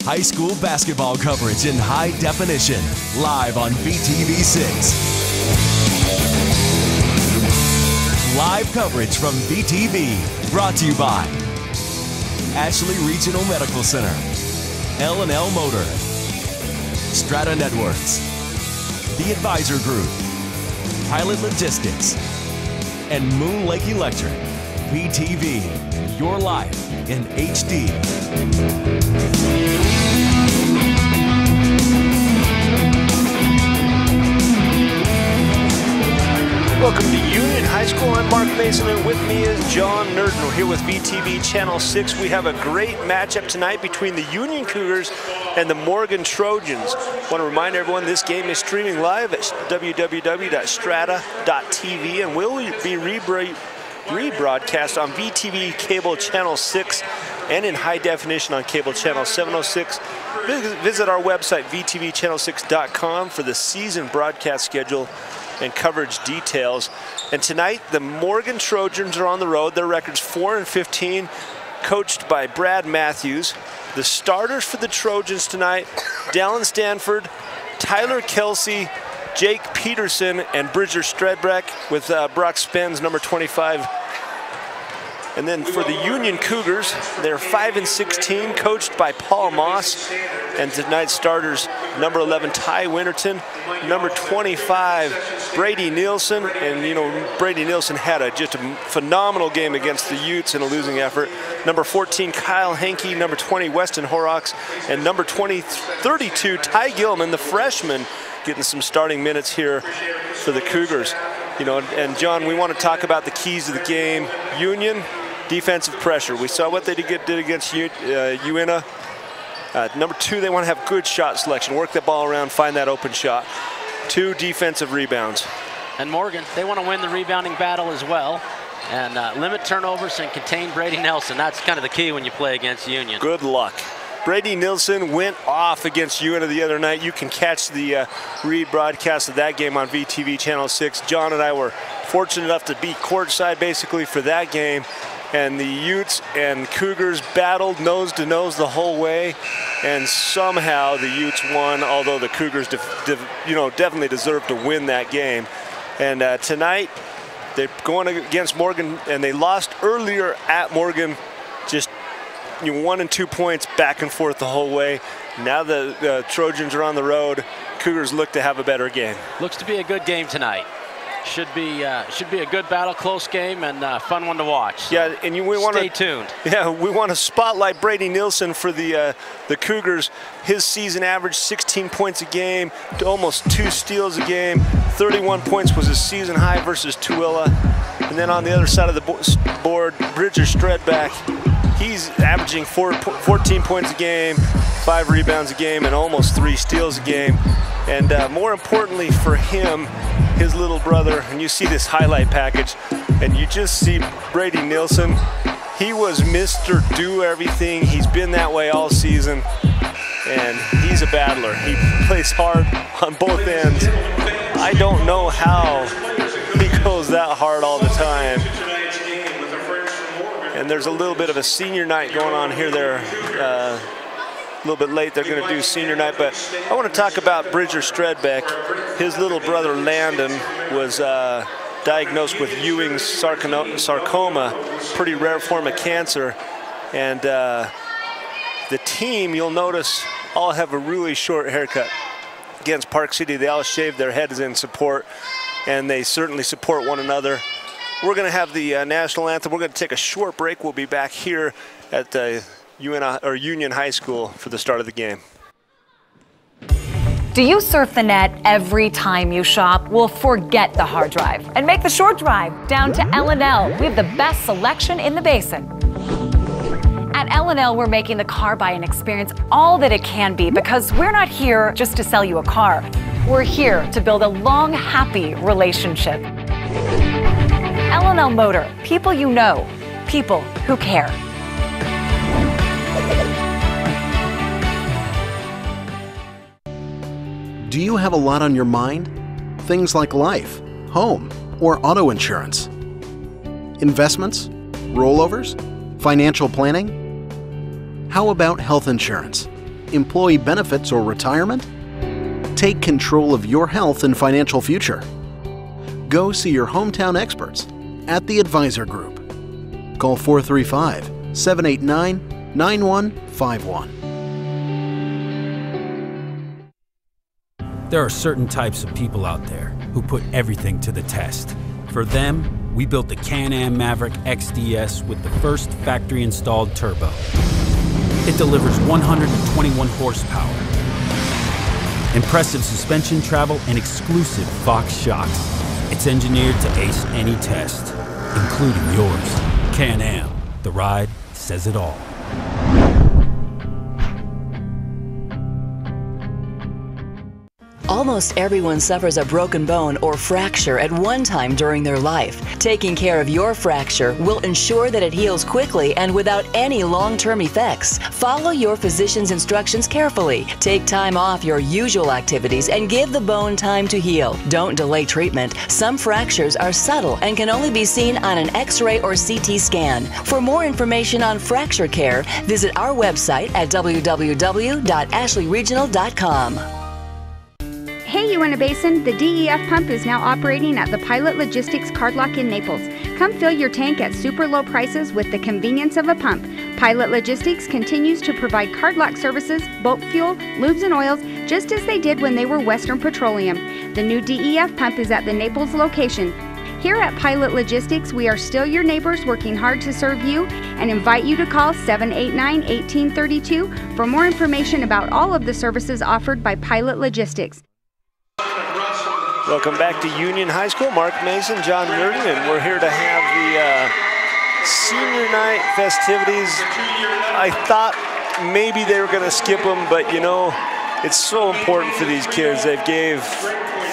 High school basketball coverage in high definition, live on VTV6. Live coverage from VTV, brought to you by Ashley Regional Medical Center, L&L Motor, Strata Networks, The Advisor Group, Pilot Logistics, and Moon Lake Electric. VTV, your life in HD. Welcome to Union High School. I'm Mark Mason, and with me is John Nurden. We're here with VTV Channel 6. We have a great matchup tonight between the Union Cougars and the Morgan Trojans. I want to remind everyone this game is streaming live at www.strata.tv and will be rebroadcast on VTV Cable Channel 6 and in high definition on Cable Channel 706. Visit our website, vtvchannel6.com, for the season broadcast schedule and coverage details. And tonight, the Morgan Trojans are on the road. Their record's 4-15, coached by Brad Matthews. The starters for the Trojans tonight: Dallin Stanford, Tyler Kelsey, Jake Peterson, and Bridger Stredbeck, with Brock Spence, number 25. And then for the Union Cougars, they're 5-16, coached by Paul Moss. And tonight's starters, number 11, Ty Winterton, number 25, Brady Nielsen. And, you know, Brady Nielsen had just a phenomenal game against the Utes in a losing effort. Number 14, Kyle Henke, number 20, Weston Horrocks, and number 32, Ty Gilman, the freshman, getting some starting minutes here for the Cougars. You know, and John, we want to talk about the keys of the game. Union, defensive pressure. We saw what they did against UNA. Number 2, they want to have good shot selection, work the ball around, find that open shot. 2, defensive rebounds. And Morgan, they want to win the rebounding battle as well, and limit turnovers and contain Brady Nelson. That's kind of the key when you play against Union. Good luck. Brady Nielsen went off against UNA the other night. You can catch the rebroadcast of that game on VTV Channel 6. John and I were fortunate enough to be courtside basically for that game. And the Utes and Cougars battled nose to nose the whole way, and somehow the Utes won, although the Cougars definitely deserved to win that game. And tonight, they're going against Morgan, and they lost earlier at Morgan, just 1 and 2 points back and forth the whole way. Now the Trojans are on the road. Cougars look to have a better game. Looks to be a good game tonight. Should be a good battle, close game, and fun one to watch. Yeah, and we want to stay tuned. Yeah, we want to spotlight Brady Nielsen for the Cougars. His season average 16 points a game, almost 2 steals a game. 31 points was his season high versus Tooele. And then on the other side of the board, Bridger Stredbeck. He's averaging 14 points a game, 5 rebounds a game, and almost 3 steals a game. And more importantly for him, his little brother, and you see this highlight package, and you just see Brady Nielsen. He was Mr. Do Everything. He's been that way all season, and he's a battler. He plays hard on both ends. I don't know how he goes that hard all the time. And there's a little bit of a senior night going on here. They're a little bit late. They're going to do senior night, but I want to talk about Bridger Stredbeck. His little brother Landon was diagnosed with Ewing's sarcoma, pretty rare form of cancer. And the team, you'll notice, all have a really short haircut. Against Park City, they all shaved their heads in support, and they certainly support one another. We're going to have the national anthem. We're going to take a short break. We'll be back here at Union High School for the start of the game. Do you surf the net every time you shop? Well, forget the hard drive and make the short drive down to L&L. We have the best selection in the basin. At L&L, we're making the car buying experience all that it can be, because we're not here just to sell you a car. We're here to build a long, happy relationship. L&L Motor, people you know, people who care. Do you have a lot on your mind? Things like life, home, or auto insurance? Investments? Rollovers? Financial planning? How about health insurance? employee benefits, or retirement? Take control of your health and financial future. Go see your hometown experts at the Advisor Group. Call 435-789-9151. There are certain types of people out there who put everything to the test. For them, we built the Can-Am Maverick XDS with the first factory-installed turbo. It delivers 121 horsepower, impressive suspension travel, and exclusive Fox shocks. It's engineered to ace any test, including yours. Can-Am, the ride says it all. Almost everyone suffers a broken bone or fracture at one time during their life. Taking care of your fracture will ensure that it heals quickly and without any long-term effects. Follow your physician's instructions carefully. Take time off your usual activities and give the bone time to heal. Don't delay treatment. Some fractures are subtle and can only be seen on an X-ray or CT scan. For more information on fracture care, visit our website at www.ashleyregional.com. Hey, Uinta Basin, the DEF pump is now operating at the Pilot Logistics Card Lock in Naples. Come fill your tank at super low prices with the convenience of a pump. Pilot Logistics continues to provide card lock services, bulk fuel, lubes and oils, just as they did when they were Western Petroleum. The new DEF pump is at the Naples location. Here at Pilot Logistics, we are still your neighbors working hard to serve you and invite you to call 789-1832 for more information about all of the services offered by Pilot Logistics. Welcome back to Union High School. Mark Mason, John Reardon, and we're here to have the senior night festivities. I thought maybe they were going to skip them, but you know, it's so important for these kids. They've gave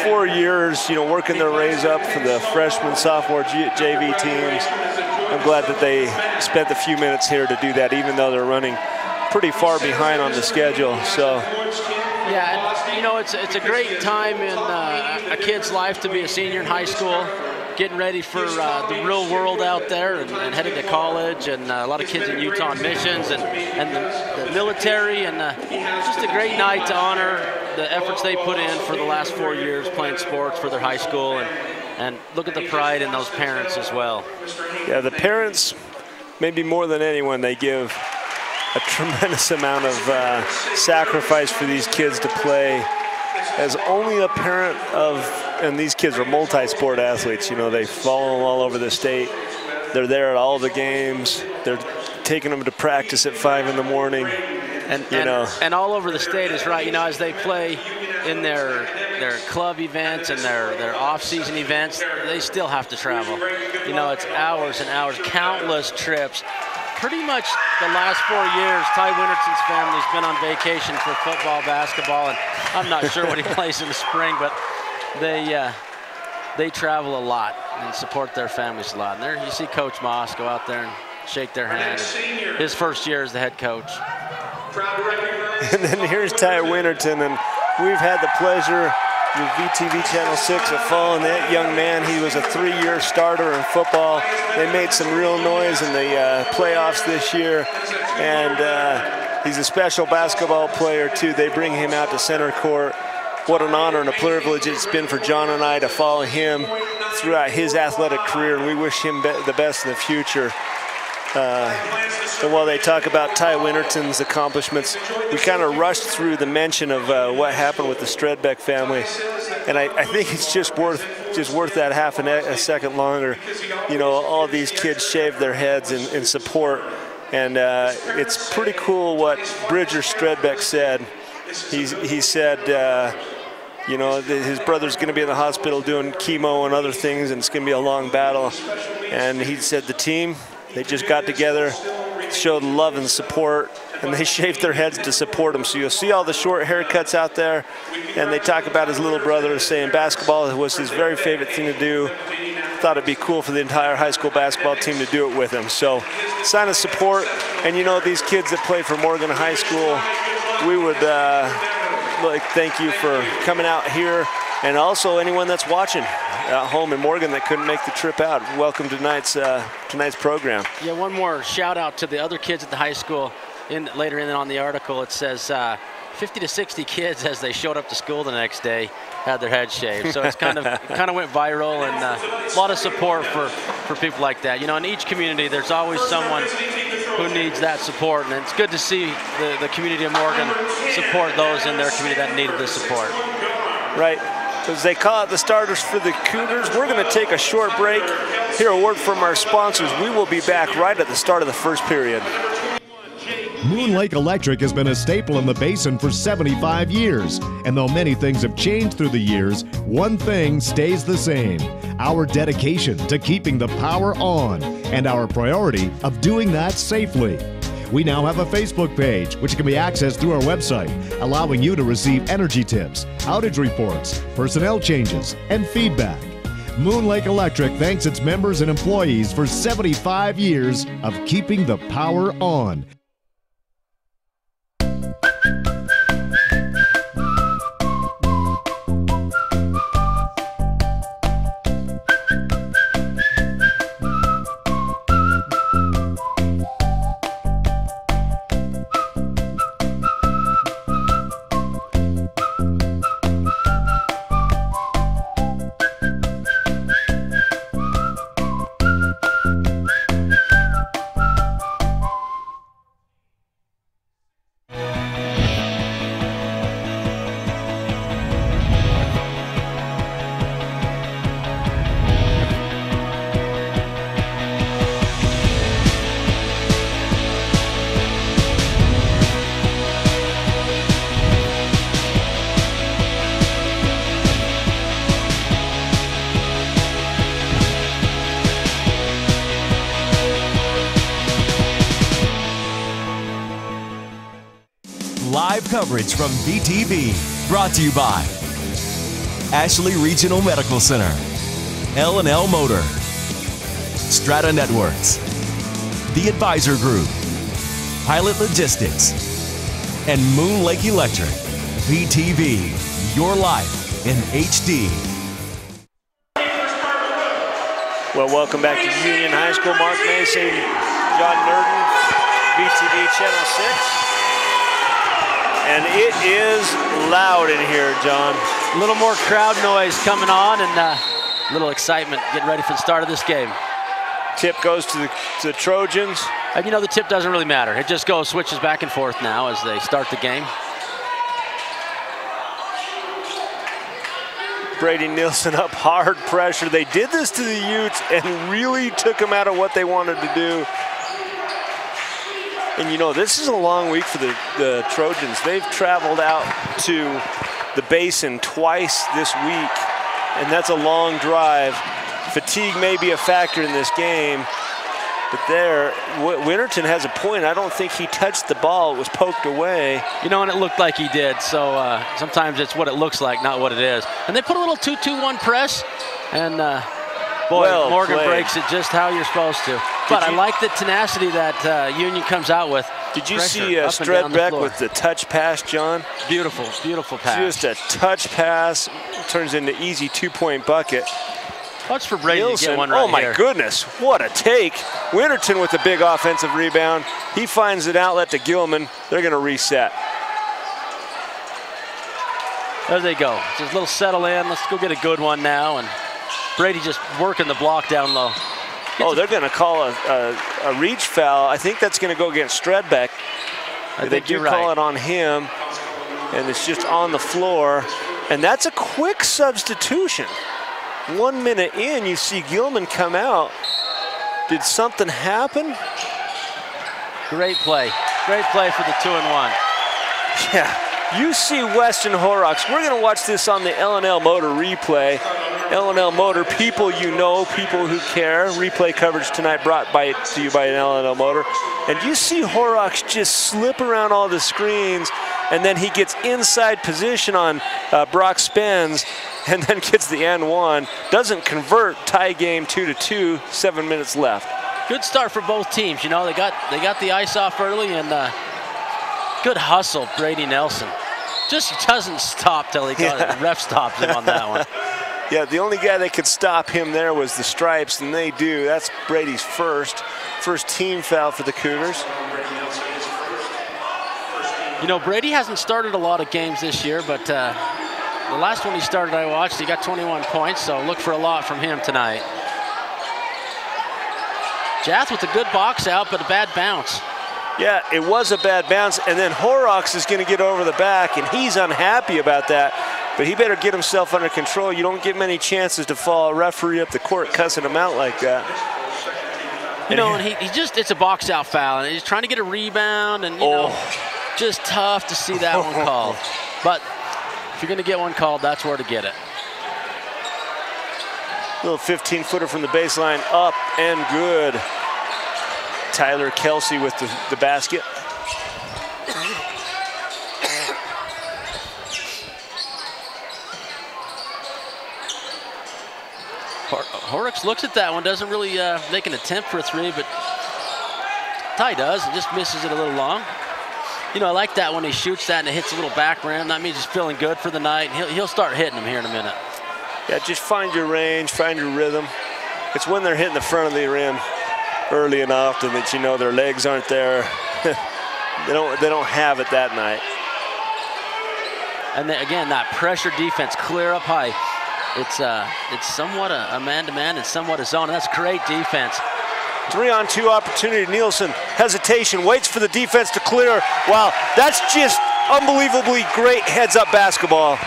4 years, you know, working their ways up for the freshman, sophomore JV teams. I'm glad that they spent a few minutes here to do that, even though they're running pretty far behind on the schedule. So. Yeah, and you know, it's a great time in a kid's life to be a senior in high school, getting ready for the real world out there and heading to college, and a lot of kids in Utah on missions and the military, and just a great night to honor the efforts they put in for the last 4 years playing sports for their high school, and look at the pride in those parents as well. Yeah, the parents, maybe more than anyone, they give a tremendous amount of sacrifice for these kids to play. As only a parent of, and these kids are multi-sport athletes, you know, they follow them all over the state. They're there at all the games. They're taking them to practice at 5 in the morning. And all over the state is right, you know, as they play in their club events and their off-season events, they still have to travel. You know, it's hours and hours, countless trips. Pretty much the last 4 years, Ty Winterton's family's been on vacation for football, basketball, and I'm not sure what he plays in the spring, but they travel a lot and support their families a lot. And there you see Coach Moss go out there and shake their hand. His first year as the head coach. And then here's Ty Winterton, and we've had the pleasure with VTV Channel 6 of following that young man. He was a 3-year starter in football. They made some real noise in the playoffs this year, and he's a special basketball player too. They bring him out to center court. What an honor and a privilege it's been for John and I to follow him throughout his athletic career, and we wish him the best in the future. And while they talk about Ty Winterton's accomplishments, we kind of rushed through the mention of what happened with the Stredbeck family, and I think it's just worth that half a second longer. You know, all these kids shaved their heads in support, and it's pretty cool what Bridger Stredbeck said. He said, you know, his brother's going to be in the hospital doing chemo and other things, and it's going to be a long battle. And he said the team, they just got together, showed love and support, and they shaved their heads to support him. So you'll see all the short haircuts out there, and they talk about his little brother saying basketball was his very favorite thing to do. Thought it'd be cool for the entire high school basketball team to do it with him. So sign of support, and you know, these kids that play for Morgan High School, we would thank you for coming out here, and also anyone that's watching at home in Morgan that couldn't make the trip out. Welcome to tonight's program. Yeah, one more shout out to the other kids at the high school. later in on the article, it says 50 to 60 kids, as they showed up to school the next day, had their heads shaved. So it's kind of went viral, and a lot of support for people like that. You know, in each community, there's always someone who needs that support, and it's good to see the community of Morgan support those in their community that needed the support. Right, as they call it the starters for the Cougars. We're going to take a short break. Hear a word from our sponsors. We will be back right at the start of the first period. Moon Lake Electric has been a staple in the Basin for 75 years. And though many things have changed through the years, one thing stays the same: our dedication to keeping the power on and our priority of doing that safely. We now have a Facebook page, which can be accessed through our website, allowing you to receive energy tips, outage reports, personnel changes, and feedback. Moon Lake Electric thanks its members and employees for 75 years of keeping the power on. Live coverage from VTV, brought to you by Ashley Regional Medical Center, L&L Motor, Strata Networks, The Advisor Group, Pilot Logistics, and Moon Lake Electric. VTV, your life in HD. Well, welcome back to Union High School. Mark Mason, John Nurden, VTV Channel 6. And it is loud in here, John. A little more crowd noise coming on, and a little excitement getting ready for the start of this game. Tip goes to the Trojans. And you know, the tip doesn't really matter. It just switches back and forth now as they start the game. Brady Nielsen up, hard pressure. They did this to the Utes and really took them out of what they wanted to do. And you know, this is a long week for the Trojans. They've traveled out to the Basin twice this week, and that's a long drive. Fatigue may be a factor in this game, but there, Winterton has a point. I don't think he touched the ball. It was poked away. You know, and it looked like he did, so sometimes it's what it looks like, not what it is. And they put a little 2-2-1 press, and boy, well Morgan played. Breaks it just how you're supposed to. But I like the tenacity that Union comes out with. Did you see Stredbeck with the touch pass, John? Beautiful, beautiful pass. Just a touch pass, turns into easy 2-point bucket. Watch for Brady Nielsen, to get one right oh my here. Goodness, what a take. Winterton with a big offensive rebound. He finds an outlet to Gilman. They're going to reset. There they go. Just a little settle in. Let's go get a good one now. And Brady just working the block down low. Oh, they're going to call a reach foul. I think that's going to go against Stredbeck. They do call it on him, and it's just on the floor. And that's a quick substitution. 1 minute in, you see Gilman come out. Did something happen? Great play. Great play for the 2-and-1. Yeah, you see Weston Horrocks. We're going to watch this on the L&L Motor replay. L&L Motor, people you know, people who care. Replay coverage tonight brought to you by an L&L Motor. And you see Horrocks just slip around all the screens, and then he gets inside position on Brock Spence, and then gets the N1. Doesn't convert, tie game 2-2, 7 minutes left. Good start for both teams. You know, they got the ice off early, and good hustle, Brady Nielsen. Just doesn't stop till he got the ref stops him on that one. Yeah, the only guy that could stop him there was the Stripes, and they do. That's Brady's first team foul for the Cougars. You know, Brady hasn't started a lot of games this year, but the last one he started I watched, he got 21 points, so look for a lot from him tonight. Jath with a good box out, but a bad bounce. Yeah, it was a bad bounce, and then Horrocks is going to get over the back, and he's unhappy about that, but he better get himself under control. You don't get many chances to follow a referee up the court cussing him out like that. You know, and he just, it's a box out foul, and he's trying to get a rebound, and, you know, just tough to see that one called. But if you're going to get one called, that's where to get it. Little 15-footer from the baseline, up and good. Tyler Kelsey with the basket. Horrocks looks at that one, doesn't really make an attempt for a three, but Ty does, and just misses it a little long. You know, I like that when he shoots that and it hits a little back rim. That means he's feeling good for the night. He'll start hitting them here in a minute. Yeah, just find your range, find your rhythm. It's when they're hitting the front of the rim early and often that you know their legs aren't there. they don't have it that night. And then, again, that pressure defense, clear up high. It's somewhat a man-to-man and somewhat a zone, and that's great defense. 3-on-2 opportunity. Nielsen, hesitation, waits for the defense to clear. Wow, that's just unbelievably great heads-up basketball.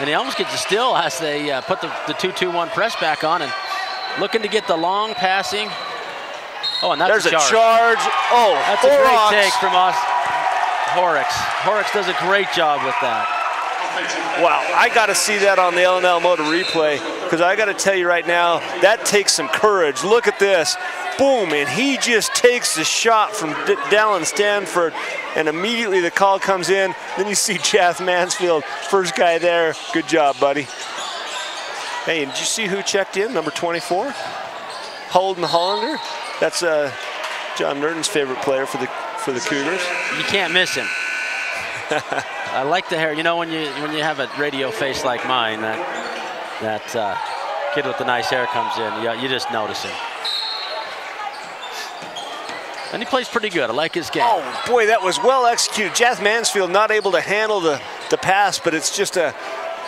And he almost gets a steal as they put the 2-2-1 press back on, and looking to get the long passing. Oh, and that's There's a charge. Oh, that's Horrocks. a great take from us. Horrocks. Horrocks does a great job with that. Wow, I got to see that on the LNL Motor replay, because I got to tell you right now, that takes some courage. Look at this. Boom, and he just takes the shot from Dallin Stanford, and immediately the call comes in. Then you see Jath Mansfield, first guy there. Good job, buddy. Hey, and did you see who checked in? Number 24, Holden Hollander. That's John Nerden's favorite player for the Cougars. You can't miss him. I like the hair. You know, when you have a radio face like mine, that kid with the nice hair comes in, you just notice him. And he plays pretty good. I like his game. Oh, boy, that was well executed. Jath Mansfield not able to handle the pass, but it's just a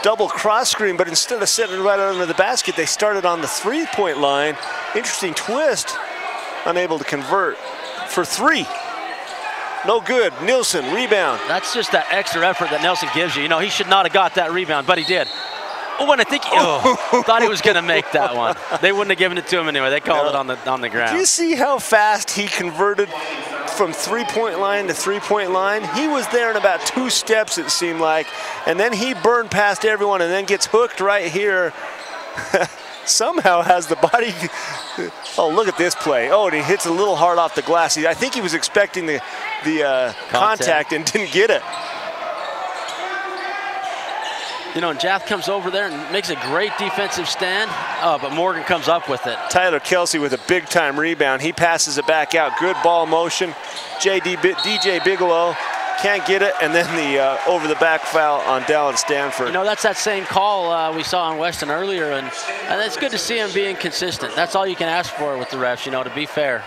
double cross screen. But instead of setting it right under the basket, they started on the three-point line. Interesting twist. Unable to convert for three. No good. Nielsen, rebound. That's just that extra effort that Nelson gives you. You know, he should not have got that rebound, but he did. Oh, and I think thought he was going to make that one. They wouldn't have given it to him anyway. They called it on the ground. Do you see how fast he converted from three-point line to three-point line? He was there in about 2 steps, it seemed like, and then he burned past everyone and then gets hooked right here. Somehow has the body. Oh, look at this play. Oh, and he hits a little hard off the glass. I think he was expecting the contact and didn't get it. You know, and Jath comes over there and makes a great defensive stand, but Morgan comes up with it. Tyler Kelsey with a big-time rebound. He passes it back out. Good ball motion. DJ Bigelow can't get it, and then the over-the-back foul on Dallin Stanford. You know, that's that same call we saw on Weston earlier, and it's good to see him being consistent. That's all you can ask for with the refs, you know, to be fair.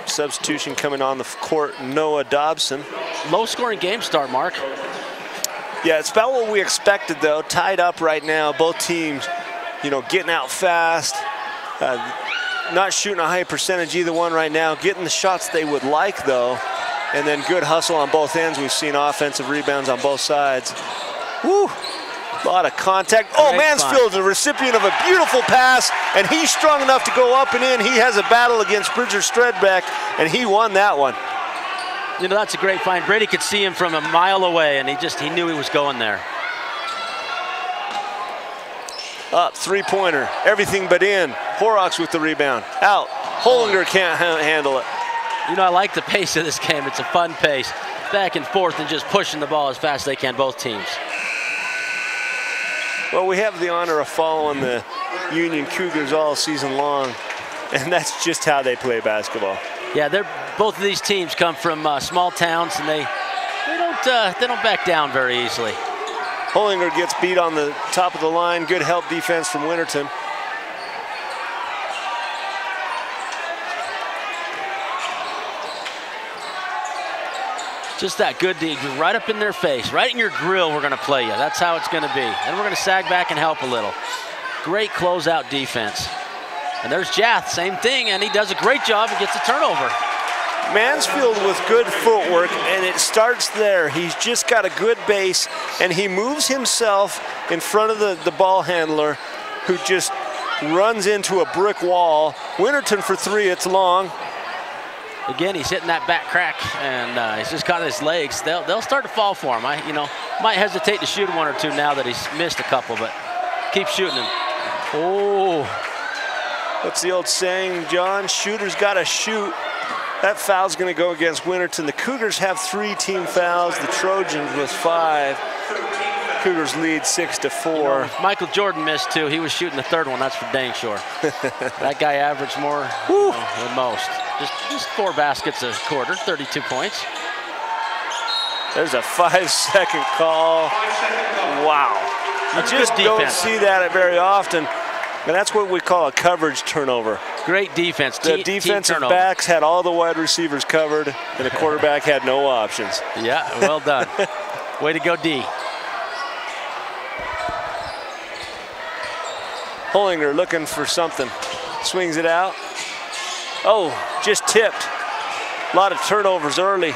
Substitution coming on the court, Noah Dobson. Low-scoring game start, Mark. Yeah, it's about what we expected, though. Tied up right now, both teams, you know, getting out fast. Not shooting a high percentage, either one right now. Getting the shots they would like, though. And then good hustle on both ends. We've seen offensive rebounds on both sides. Woo! A lot of contact. Oh, Mansfield, the recipient of a beautiful pass, and he's strong enough to go up and in. He has a battle against Bridger Stredbeck, and he won that one. You know, that's a great find. Brady could see him from a mile away, and he knew he was going there. Up, three-pointer, everything but in. Horrocks with the rebound. Out. Hollinger can't handle it. You know, I like the pace of this game. It's a fun pace. Back and forth and just pushing the ball as fast as they can, both teams. Well, we have the honor of following the Union Cougars all season long, and that's just how they play basketball. Yeah, both of these teams come from small towns, and they don't back down very easily. Hollinger gets beat on the top of the line. Good help defense from Winterton. Just that good deed, right up in their face, right in your grill. We're going to play you. That's how it's going to be. And we're going to sag back and help a little. Great closeout defense. And there's Jath, same thing, and he does a great job and gets a turnover. Mansfield with good footwork, and it starts there. He's just got a good base, and he moves himself in front of the ball handler, who just runs into a brick wall. Winterton for three, it's long. Again, he's hitting that back crack, and he's just got his legs. They'll start to fall for him. Might hesitate to shoot one or two now that he's missed a couple, but keep shooting him. Oh. What's the old saying, John? Shooter's got to shoot. That foul's going to go against Winterton. The Cougars have 3 team fouls. The Trojans with 5. Cougars lead 6-4. Michael Jordan missed 2. He was shooting the third one. That's for dang sure. That guy averaged more than most. Just 4 baskets a quarter, 32 points. There's a 5-second call. Wow. You just don't see that very often. And that's what we call a coverage turnover. Great defense. The defensive backs had all the wide receivers covered, and the quarterback had no options. Yeah, well done. Way to go, D. Hollinger looking for something. Swings it out. Oh, just tipped. A lot of turnovers early.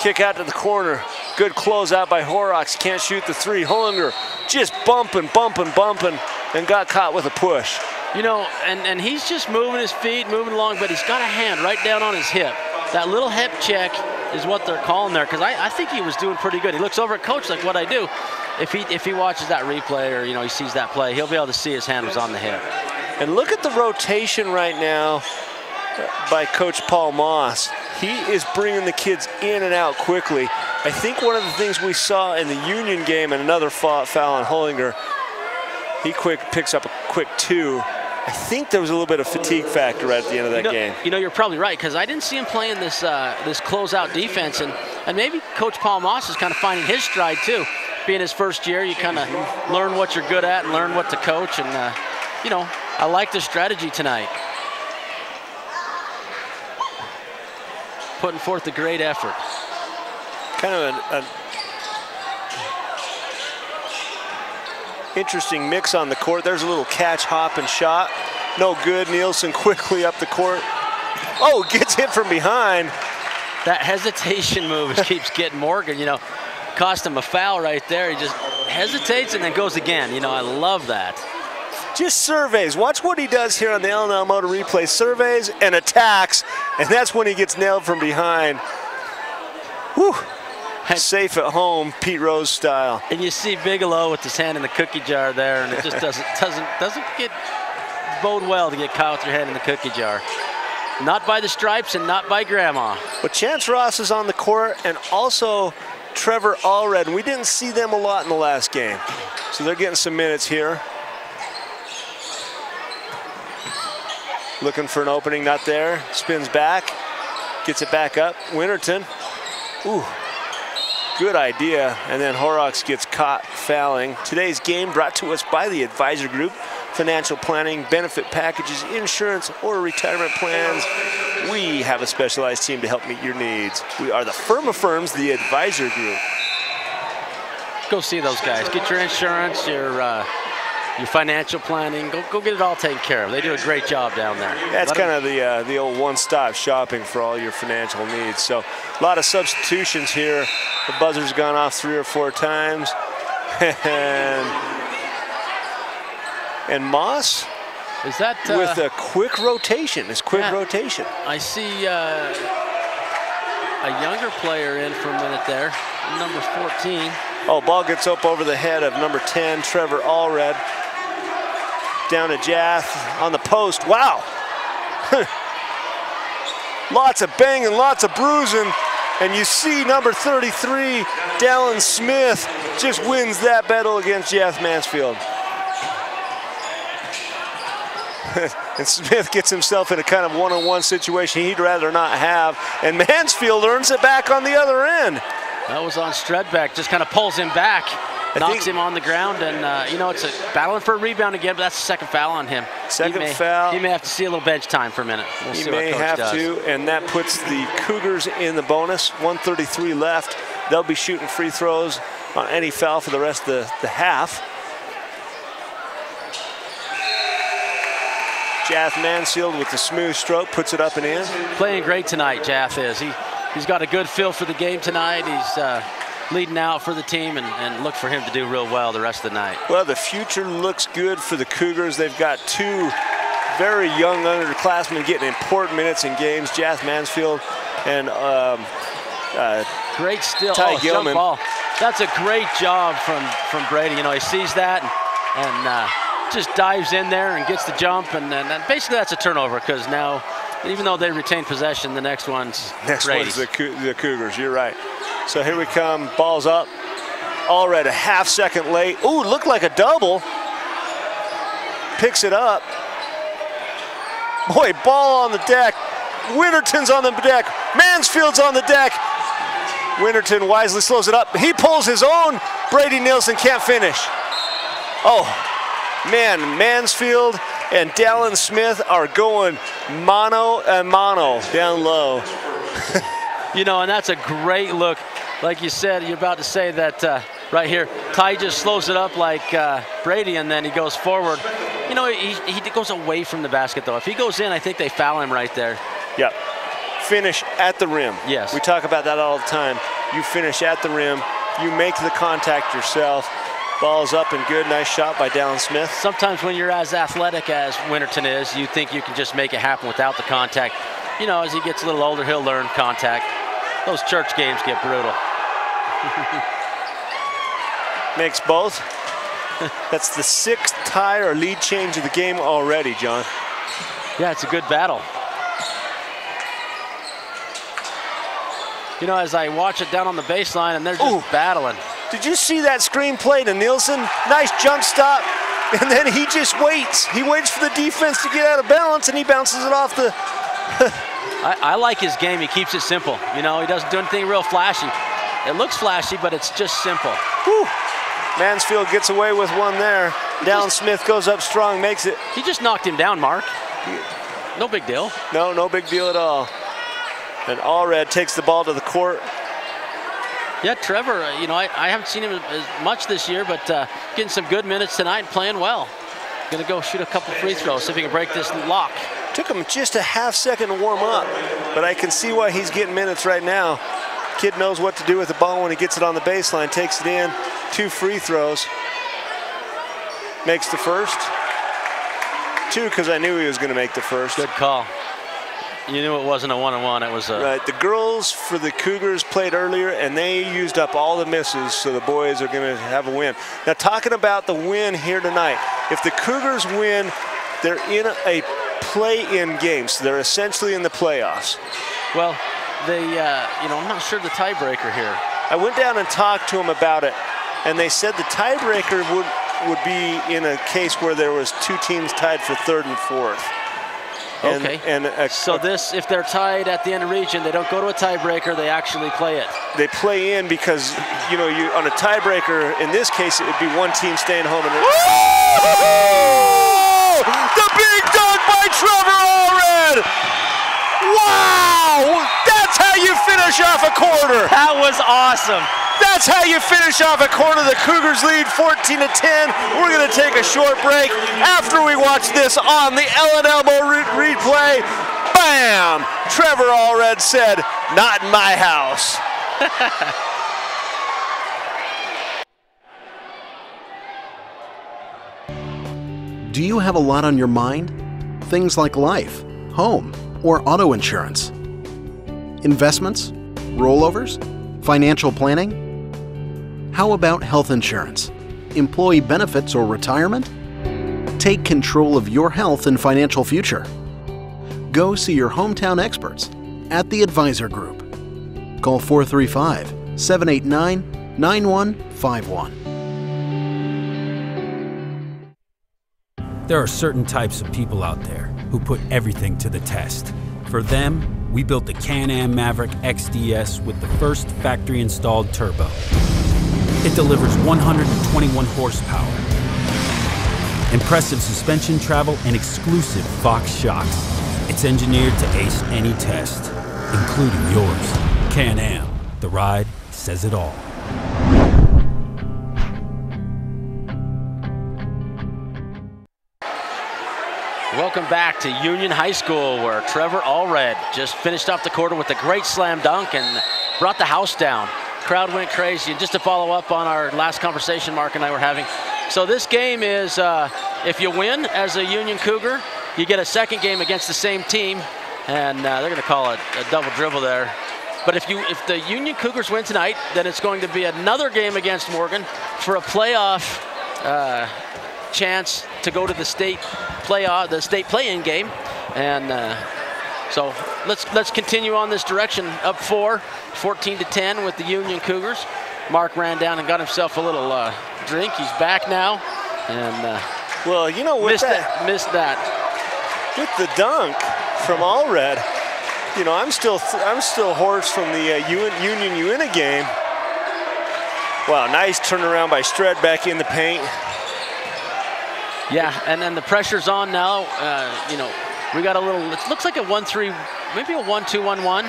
Kick out to the corner. Good closeout by Horrocks. Can't shoot the 3. Hollinger just bumping, and got caught with a push. And he's just moving his feet, moving along, but he's got a hand right down on his hip. That little hip check is what they're calling there, because I think he was doing pretty good. He looks over at coach like, what I do. If he watches that replay or he sees that play, he'll be able to see his hand was on the hip. And look at the rotation right now by Coach Paul Moss. He is bringing the kids in and out quickly. I think one of the things we saw in the Union game, and another foul on Hollinger, he picks up a quick 2. I think there was a little bit of fatigue factor right at the end of that game. You're probably right, because I didn't see him playing this this closeout defense, and maybe Coach Paul Moss is kind of finding his stride too. Being his first year, you kind of learn what you're good at and learn what to coach, and I like the strategy tonight. Putting forth a great effort. Kind of an interesting mix on the court. There's a little catch, hop, and shot. No good. Nielsen quickly up the court. Oh, gets hit from behind. That hesitation move keeps getting Morgan, cost him a foul right there. He just hesitates and then goes again. I love that. Just surveys. Watch what he does here on the LNL Motor Replay. Surveys and attacks, and that's when he gets nailed from behind. Whew. Safe at home, Pete Rose style. And you see Bigelow with his hand in the cookie jar there, and it just doesn't bode well to get caught with your hand in the cookie jar. Not by the stripes and not by Grandma. But Chance Ross is on the court, and also Trevor Allred, and we didn't see them a lot in the last game. So they're getting some minutes here. Looking for an opening, not there. Spins back, gets it back up. Winterton, ooh, good idea. And then Horrocks gets caught fouling. Today's game brought to us by the Advisor Group. Financial planning, benefit packages, insurance, or retirement plans. We have a specialized team to help meet your needs. We are the firm of firms, the Advisor Group. Go see those guys. Get your insurance, your financial planning. Go get it all taken care of. They do a great job down there. That's kind of the old one-stop shopping for all your financial needs. So a lot of substitutions here. The buzzer's gone off 3 or 4 times. And Moss is that with a quick rotation. Rotation. I see a younger player in for a minute there, number 14. Oh, ball gets up over the head of number 10, Trevor Allred. Down to Jath on the post. Wow. Lots of banging, lots of bruising. And you see number 33, Dallin Smith, just wins that battle against Jath Mansfield. And Smith gets himself in a kind of one-on-one situation he'd rather not have. And Mansfield earns it back on the other end. That was on Stredbeck, just kind of pulls him back. knocks him on the ground, and you know, it's a battling for a rebound again, but that's the second foul on him. Second foul. He may have to see a little bench time for a minute. We'll see he may what Coach have does. to, and that puts the Cougars in the bonus. 1:33 left. They'll be shooting free throws on any foul for the rest of the half. Jaff Mansfield with the smooth stroke puts it up and in. Playing great tonight, Jaff is. He's got a good feel for the game tonight. He's leading out for the team, and look for him to do real well the rest of the night. Well, the future looks good for the Cougars. They've got two very young underclassmen getting important minutes in games. Jaff Mansfield and great steal. Ty jump Gilman. Ball. That's a great job from Brady. You know, he sees that and just dives in there and gets the jump, and basically that's a turnover, because now, even though they retain possession, the next one's Brady's. the Cougars. You're right. So here we come. Ball's up. Allred a half second late. Ooh, looked like a double. Picks it up. Boy, ball on the deck. Winterton's on the deck. Mansfield's on the deck. Winterton wisely slows it up. He pulls his own. Brady Nielsen can't finish. Oh, man, Mansfield and Dallin Smith are going mano a mano down low. You know, and that's a great look. Like you said, you're about to say that right here. Ty just slows it up like Brady, and then he goes forward. You know, he goes away from the basket, though. If he goes in, I think they foul him right there. Yep. Finish at the rim. Yes. We talk about that all the time. You finish at the rim. You make the contact yourself. Ball's up and good. Nice shot by Dallin Smith. Sometimes when you're as athletic as Winterton is, you think you can just make it happen without the contact. You know, as he gets a little older, he'll learn contact. Those church games get brutal. Makes both. That's the 6th tie or lead change of the game already, John. Yeah, it's a good battle. You know, as I watch it down on the baseline, and they're just battling. Did you see that screen play to Nielsen? Nice jump stop, and then he just waits. He waits for the defense to get out of balance, and he bounces it off the... I like his game. He keeps it simple. You know, he doesn't do anything real flashy. It looks flashy, but it's just simple. Whew. Mansfield gets away with one there. Dallin Smith goes up strong, makes it. He just knocked him down, Mark. No big deal. No big deal at all. And Allred takes the ball to the court. Yeah, Trevor, you know, I haven't seen him as much this year, but getting some good minutes tonight and playing well. Gonna go shoot a couple free throws, see if he can break this lock. Took him just a half second to warm up, but I can see why he's getting minutes right now. Kid knows what to do with the ball when he gets it on the baseline, takes it in, 2 free throws. Makes the first. 2, because I knew he was gonna make the first. Good call. You knew it wasn't a one-on-one, it was a... Right, the girls for the Cougars played earlier, and they used up all the misses, so the boys are gonna have a win. Now, talking about the win here tonight, if the Cougars win, they're in a play-in game, so they're essentially in the playoffs. Well, they, you know, I'm not sure the tiebreaker here. I went down and talked to them about it, and they said the tiebreaker would be in a case where there was 2 teams tied for 3rd and 4th. Okay. So this, if they're tied at the end of region, they don't go to a tiebreaker, they actually play it. They play in because, you know, on a tiebreaker, in this case, it would be one team staying home. And the big dunk by Trevor Allred! Wow! That's how you finish off a quarter. That was awesome. That's how you finish off a quarter. The Cougars lead 14-10. We're going to take a short break after we watch this on the Ellen Elmo replay. Bam! Trevor Allred said, "Not in my house." Do you have a lot on your mind? Things like life, home, or auto insurance? Investments? Rollovers? Financial planning? How about health insurance? Employee benefits or retirement? Take control of your health and financial future. Go see your hometown experts at the Advisor Group. Call 435-789-9151. There are certain types of people out there who put everything to the test. For them, we built the Can-Am Maverick XDS with the first factory-installed turbo. It delivers 121 horsepower, impressive suspension travel, and exclusive Fox shocks. It's engineered to ace any test, including yours. Can-Am, the ride says it all. Welcome back to Union High School, where Trevor Allred just finished off the quarter with a great slam dunk and brought the house down. Crowd went crazy. And just to follow up on our last conversation Mark and I were having, so this game is, if you win as a Union Cougar, you get a second game against the same team, and they're going to call it a double dribble there. But if the Union Cougars win tonight, then it's going to be another game against Morgan for a playoff chance to go to the state play-in game, and so let's continue on this direction. Up 14-10 with the Union Cougars. Mark ran down and got himself a little drink. He's back now, and well, you know, missed that with the dunk from Allred. You know, I'm still hoarse from the Union Uinta game. Wow, nice turnaround by Stredbeck in the paint. Yeah, and then the pressure's on now. You know, we got a little, it looks like a 1-3, maybe a 1-2-1-1.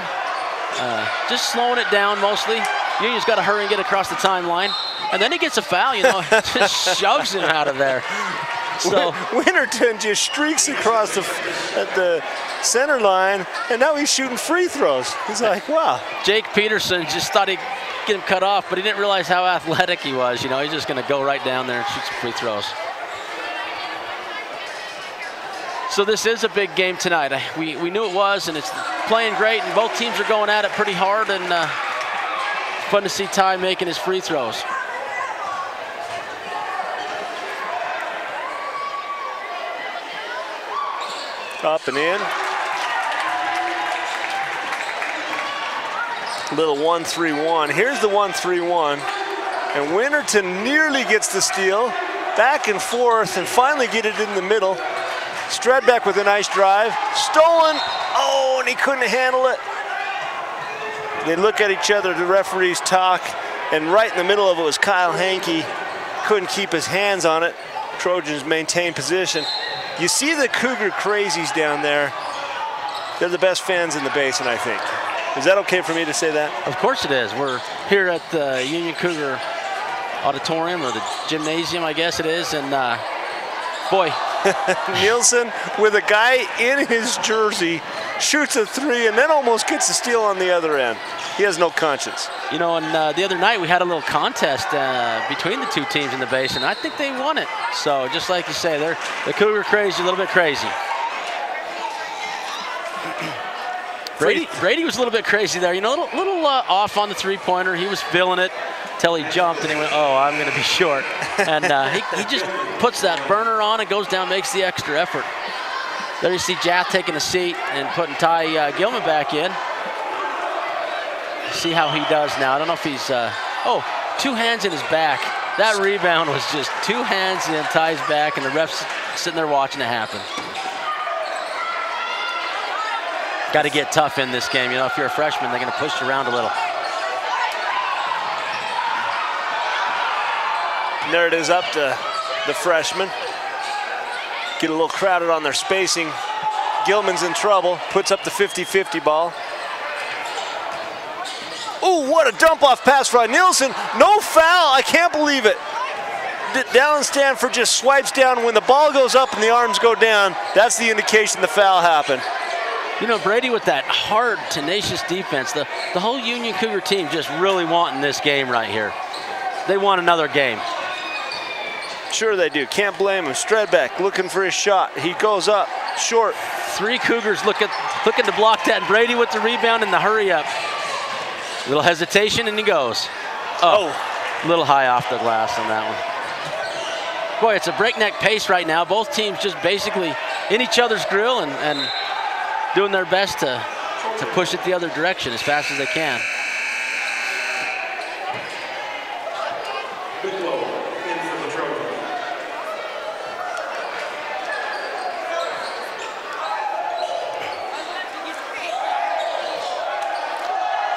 Just slowing it down mostly. Union's got to hurry and get across the timeline. And then he gets a foul, you know, just shoves him out of there. So Winterton just streaks across at the center line, and now he's shooting free throws. He's like, wow. Jake Peterson just thought he'd get him cut off, but he didn't realize how athletic he was. You know, he's just going to go right down there and shoot some free throws. So this is a big game tonight. We knew it was, and it's playing great, and both teams are going at it pretty hard, and fun to see Ty making his free throws. Up and in. Little 1-3-1. Here's the 1-3-1. And Winterton nearly gets the steal. Back and forth, and finally get it in the middle. Stredbeck with a nice drive. Stolen. Oh, and he couldn't handle it. They look at each other, the referees talk, and right in the middle of it was Kyle Hankey. Couldn't keep his hands on it. Trojans maintain position. You see the Cougar crazies down there. They're the best fans in the basin, I think. Is that okay for me to say that? Of course it is. We're here at the Union Cougar Auditorium, or the gymnasium, I guess it is, and boy. Nielsen, with a guy in his jersey, shoots a three and then almost gets a steal on the other end. He has no conscience. You know, and the other night we had a little contest between the two teams in the basin. I think they won it. So just like you say, they're the Cougar crazy, a little bit crazy. Brady was a little bit crazy there. You know, a little off on the three-pointer. He was feeling it till he jumped, and he went, oh, I'm going to be short. And he just puts that burner on and goes down, makes the extra effort. There you see Jath taking a seat and putting Ty Gilman back in. See how he does now. I don't know if he's, oh, two hands in his back. That rebound was just two hands in Ty's back, and the ref's sitting there watching it happen. Got to get tough in this game. You know, if you're a freshman, they're going to push you around a little. And there it is, up to the freshman. Get a little crowded on their spacing. Gilman's in trouble, puts up the 50-50 ball. Ooh, what a dump-off pass by Nielsen. No foul, I can't believe it. Dallin Stanford just swipes down. When the ball goes up and the arms go down, that's the indication the foul happened. You know, Brady with that hard, tenacious defense, the whole Union Cougar team just really wanting this game right here. They want another game. Sure they do, can't blame him. Stredbeck looking for his shot. He goes up, short. Three Cougars looking to block that. Brady with the rebound and the hurry up. Little hesitation and he goes. Oh, a little high off the glass on that one. Boy, it's a breakneck pace right now. Both teams just basically in each other's grill and doing their best to push it the other direction as fast as they can.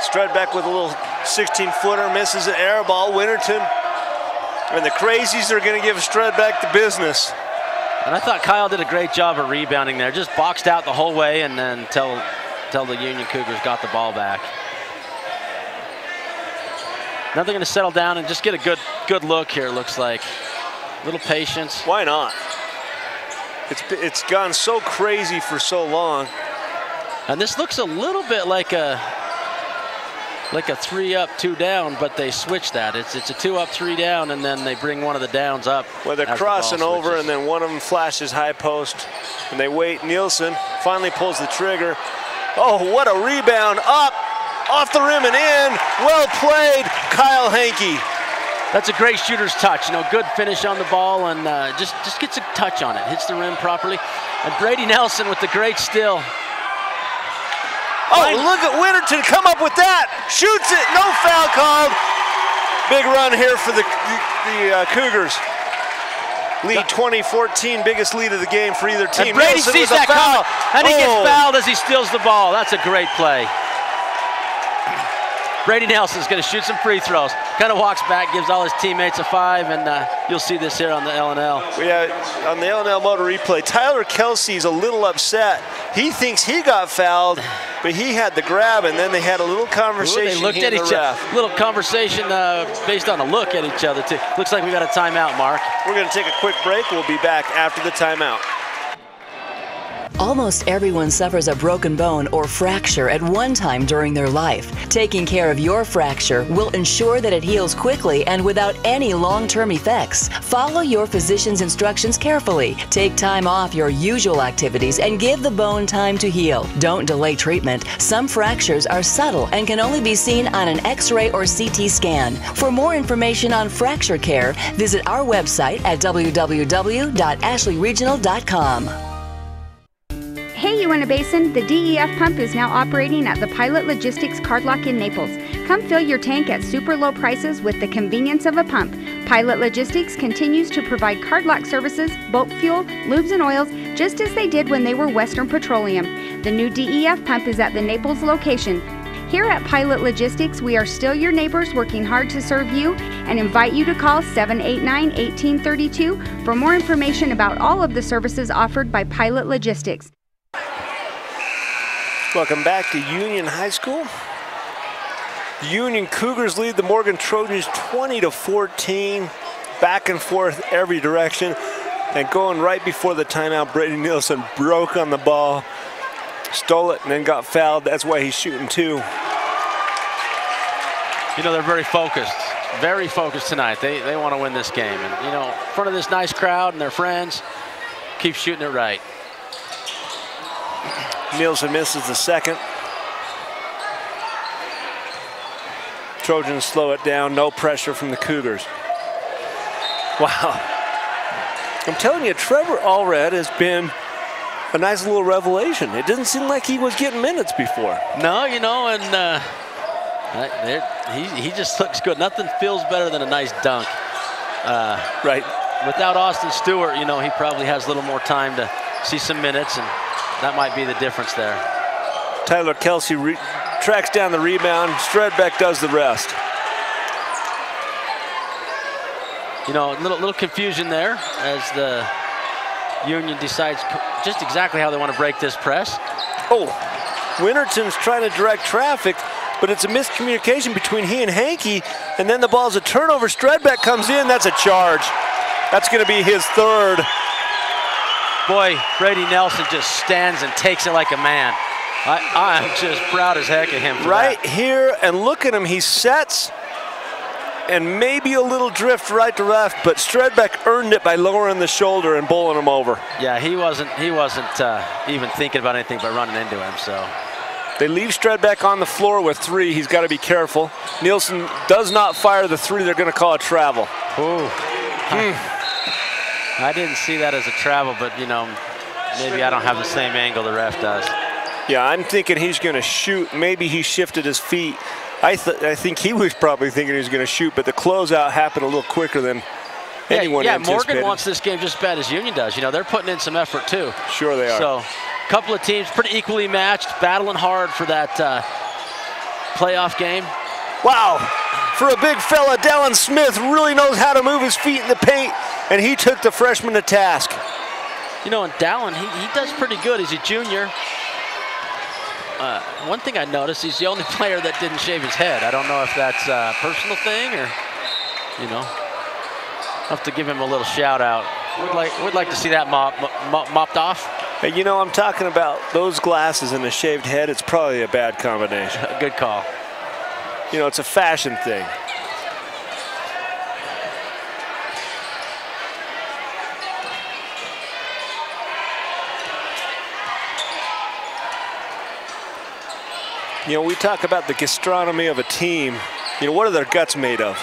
Stredbeck with a little 16-footer, misses an air ball. Winterton And the crazies are going to give Stredbeck the business. And I thought Kyle did a great job of rebounding there. Just boxed out the whole way and then till the Union Cougars got the ball back. Now they're going to settle down and just get a good look here, looks like. A little patience. Why not? It's gone so crazy for so long. And this looks a little bit like a 3 up, 2 down, but they switch that. It's a 2 up, 3 down, and then they bring one of the downs up. Well, they're crossing over, and then one of them flashes high post, and they wait. Nielsen finally pulls the trigger. Oh, what a rebound! Up, off the rim and in. Well played, Kyle Hankey. That's a great shooter's touch. You know, good finish on the ball, and just gets a touch on it. Hits the rim properly. And Brady Nelson with the great steal. Oh, look at Winterton come up with that. Shoots it, no foul called. Big run here for the Cougars. Lead 2014, biggest lead of the game for either team. And Brady sees that coming, and he gets fouled as he steals the ball. That's a great play. Brady Nelson's going to shoot some free throws. Kind of walks back, gives all his teammates a 5, and you'll see this here on the L&L. Yeah, on the L&L motor replay, Tyler Kelsey's a little upset. He thinks he got fouled, but he had the grab, and then they had a little conversation. They looked at each other. Little conversation based on a look at each other, too. Looks like we got a timeout, Mark. We're going to take a quick break. We'll be back after the timeout. Almost everyone suffers a broken bone or fracture at one time during their life. Taking care of your fracture will ensure that it heals quickly and without any long-term effects. Follow your physician's instructions carefully. Take time off your usual activities and give the bone time to heal. Don't delay treatment. Some fractures are subtle and can only be seen on an X-ray or CT scan. For more information on fracture care, visit our website at www.ashleyregional.com. Hey, Uinta Basin, the DEF pump is now operating at the Pilot Logistics Card Lock in Naples. Come fill your tank at super low prices with the convenience of a pump. Pilot Logistics continues to provide card lock services, bulk fuel, lubes and oils, just as they did when they were Western Petroleum. The new DEF pump is at the Naples location. Here at Pilot Logistics, we are still your neighbors working hard to serve you and invite you to call 789-1832 for more information about all of the services offered by Pilot Logistics. Welcome back to Union High School. The Union Cougars lead the Morgan Trojans 20-14, back and forth every direction. And going right before the timeout, Brady Nielsen broke on the ball, stole it, and then got fouled. That's why he's shooting 2. You know, they're very focused tonight. They want to win this game. And, you know, in front of this nice crowd and their friends, keep shooting it right. Nielsen misses the second. Trojans slow it down, no pressure from the Cougars. Wow. I'm telling you, Trevor Allred has been a nice little revelation. It doesn't seem like he was getting minutes before. No, you know, and he just looks good. Nothing feels better than a nice dunk. Right. Without Austin Stewart, you know, he probably has a little more time to see some minutes, and that might be the difference there. Tyler Kelsey tracks down the rebound. Stredbeck does the rest. You know, a little confusion there as the Union decides just exactly how they want to break this press. Oh, Winterton's trying to direct traffic, but it's a miscommunication between he and Hankey, and then the ball's a turnover. Stredbeck comes in, that's a charge. That's going to be his 3rd. Boy, Brady Nelson just stands and takes it like a man. I'm just proud as heck of him for right that. Here, and look at him, he sets, and maybe a little drift right to left, but Stredbeck earned it by lowering the shoulder and bowling him over. Yeah, he wasn't even thinking about anything but running into him, so. They leave Stredbeck on the floor with 3. He's got to be careful. Nielsen does not fire the 3. They're going to call it travel. Ooh. I didn't see that as a travel, but, you know, maybe I don't have the same angle the ref does. Yeah, I'm thinking he's going to shoot. Maybe he shifted his feet. I think he was probably thinking he was going to shoot, but the closeout happened a little quicker than anyone anticipated. Morgan wants this game just as bad as Union does. You know, they're putting in some effort, too. Sure they are. So, a couple of teams pretty equally matched, battling hard for that playoff game. Wow. for a big fella. Dallin Smith really knows how to move his feet in the paint, and he took the freshman to task. You know, and Dallin, he does pretty good. He's a junior. One thing I noticed, he's the only player that didn't shave his head. I don't know if that's a personal thing or, you know, I'll have to give him a little shout out. Would like to see that mopped off. Hey, you know, I'm talking about those glasses and a shaved head. It's probably a bad combination. Good call. You know, it's a fashion thing. You know, we talk about the gastronomy of a team. You know, what are their guts made of?